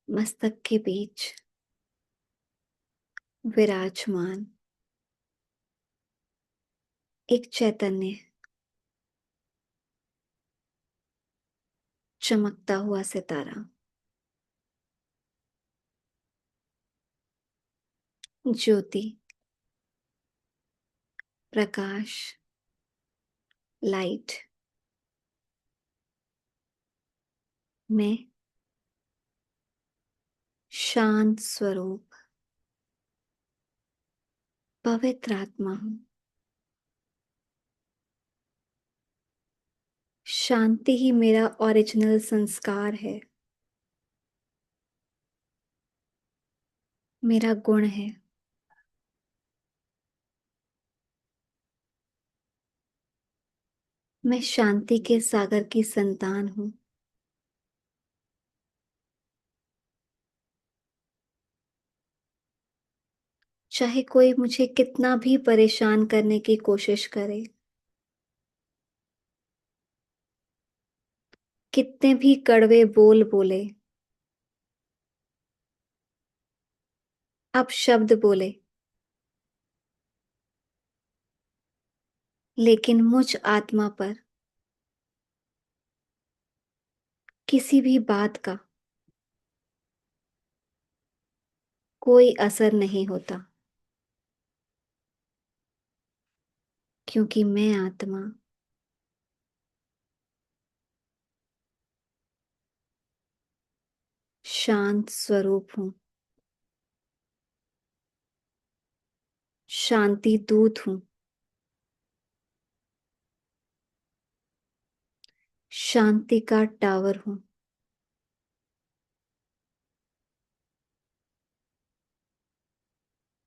मस्तक के बीच विराजमान एक चैतन्य, चमकता हुआ सितारा, ज्योति, प्रकाश, लाइट में शांत स्वरूप पवित्र आत्मा हूं। शांति ही मेरा ओरिजिनल संस्कार है, मेरा गुण है। मैं शांति के सागर की संतान हूं। चाहे कोई मुझे कितना भी परेशान करने की कोशिश करे, कितने भी कड़वे बोल बोले, अपशब्द बोले, लेकिन मुझ आत्मा पर किसी भी बात का कोई असर नहीं होता, क्योंकि मैं आत्मा शांत स्वरूप हूं, शांति दूत हूं, शांति का टावर हूं।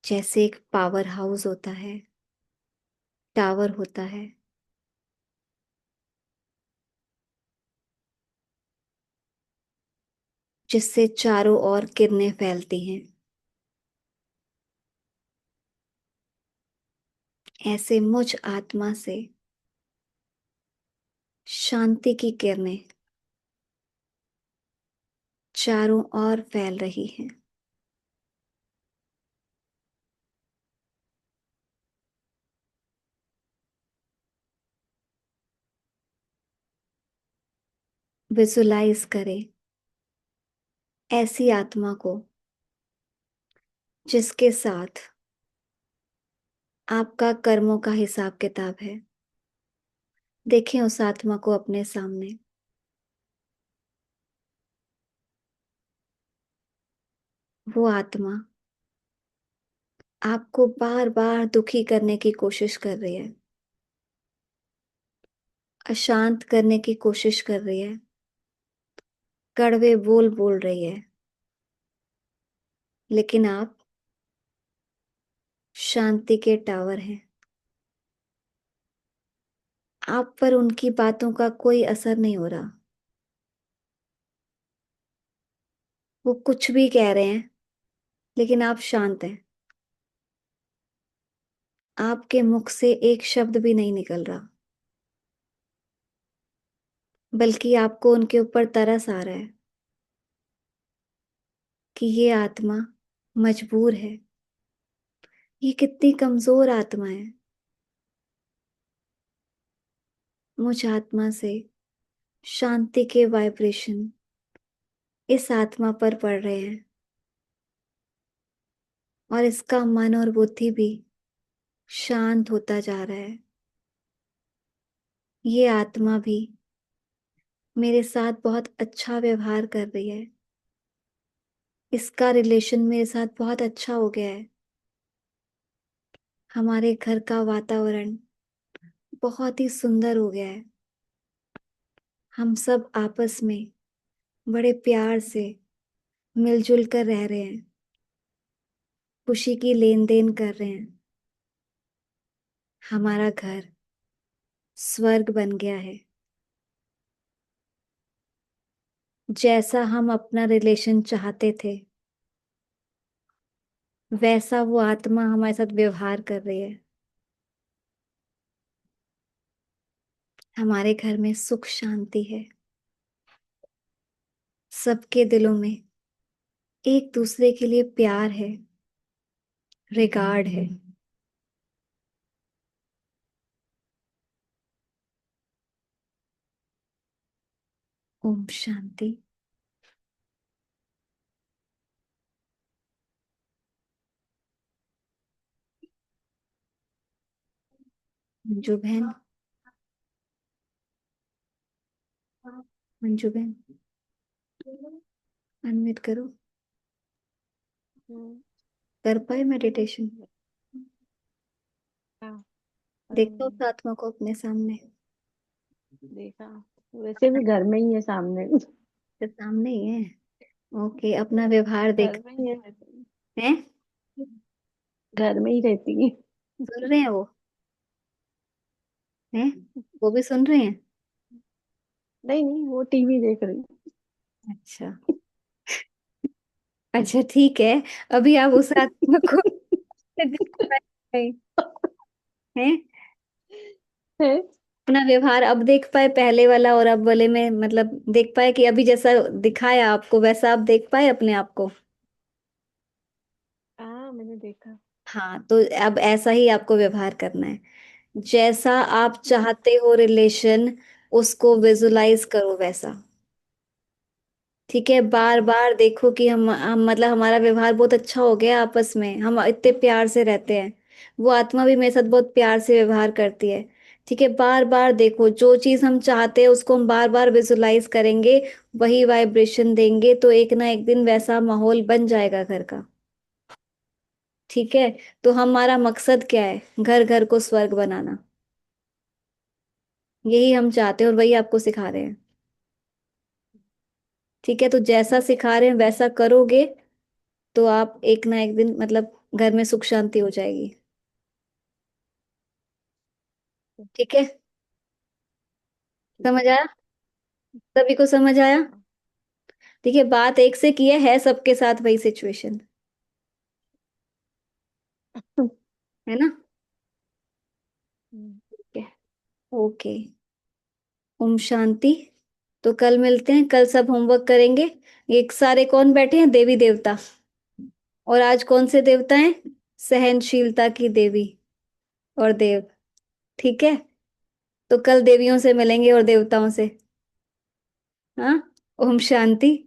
जैसे एक पावर हाउस होता है, टावर होता है, जिससे चारों ओर किरणें फैलती हैं, ऐसे मुझ आत्मा से शांति की किरणें चारों ओर फैल रही हैं। विजुलाइज करें ऐसी आत्मा को जिसके साथ आपका कर्मों का हिसाब किताब है। देखें उस आत्मा को अपने सामने। वो आत्मा आपको बार बार दुखी करने की कोशिश कर रही है, अशांत करने की कोशिश कर रही है, कड़वे बोल बोल रही है, लेकिन आप शांति के टावर हैं। आप पर उनकी बातों का कोई असर नहीं हो रहा। वो कुछ भी कह रहे हैं, लेकिन आप शांत हैं। आपके मुख से एक शब्द भी नहीं निकल रहा, बल्कि आपको उनके ऊपर तरस आ रहा है कि ये आत्मा मजबूर है, ये कितनी कमजोर आत्मा है। मुझ आत्मा से शांति के वाइब्रेशन इस आत्मा पर पड़ रहे हैं, और इसका मन और बुद्धि भी शांत होता जा रहा है। ये आत्मा भी मेरे साथ बहुत अच्छा व्यवहार कर रही है। इसका रिलेशन मेरे साथ बहुत अच्छा हो गया है। हमारे घर का वातावरण बहुत ही सुंदर हो गया है। हम सब आपस में बड़े प्यार से मिलजुल कर रह रहे हैं, खुशी की लेन देन कर रहे हैं। हमारा घर स्वर्ग बन गया है। जैसा हम अपना रिलेशन चाहते थे, वैसा वो आत्मा हमारे साथ व्यवहार कर रही है। हमारे घर में सुख शांति है। सबके दिलों में एक दूसरे के लिए प्यार है, रिगार्ड है। ओम शांति। मंजू बहन, मंजू बहन अनम्यूट करो। कर पाए मेडिटेशन? देखो उस आत्मा को अपने सामने। देखा, वैसे भी घर में ही है सामने। तो सामने ही है। ओके, अपना व्यवहार देख। घर में ही है वैसे। हैं? घर में ही रहती है। सुन रहे हैं वो? हैं? वो भी सुन रहे हैं? नहीं नहीं, वो टीवी देख रही है। अच्छा, अच्छा ठीक है। अभी आप उस आत्मा को देख पाए हैं? है? अपना व्यवहार अब देख पाए, पहले वाला और अब वाले में, मतलब देख पाए कि अभी जैसा दिखाया आपको वैसा आप देख पाए अपने आप को? हाँ, मैंने देखा। हाँ, तो अब ऐसा ही आपको व्यवहार करना है। जैसा आप चाहते हो रिलेशन, उसको विजुलाइज करो वैसा। ठीक है, बार बार देखो कि हम मतलब हमारा व्यवहार बहुत अच्छा हो गया आपस में, हम इतने प्यार से रहते हैं, वो आत्मा भी मेरे साथ बहुत प्यार से व्यवहार करती है। ठीक है, बार बार देखो, जो चीज हम चाहते हैं उसको हम बार बार विजुलाइज करेंगे, वही वाइब्रेशन देंगे, तो एक ना एक दिन वैसा माहौल बन जाएगा घर का। ठीक है, तो हमारा मकसद क्या है? घर घर को स्वर्ग बनाना, यही हम चाहते हैं और वही आपको सिखा रहे हैं। ठीक है, तो जैसा सिखा रहे हैं वैसा करोगे तो आप एक ना एक दिन, मतलब घर में सुख शांति हो जाएगी। ठीक है, ठीक समझ है। आया? सभी को समझ आया? हाँ। ठीक है, बात एक से की है सबके साथ वही सिचुएशन, है ना? हम्म। ठीक है, ओके। ओम शांति। तो कल मिलते हैं, कल सब होमवर्क करेंगे। एक सारे कौन बैठे हैं? देवी देवता। और आज कौन से देवता हैं? सहनशीलता की देवी और देव। ठीक है, तो कल देवियों से मिलेंगे और देवताओं से। हाँ, ओम शांति।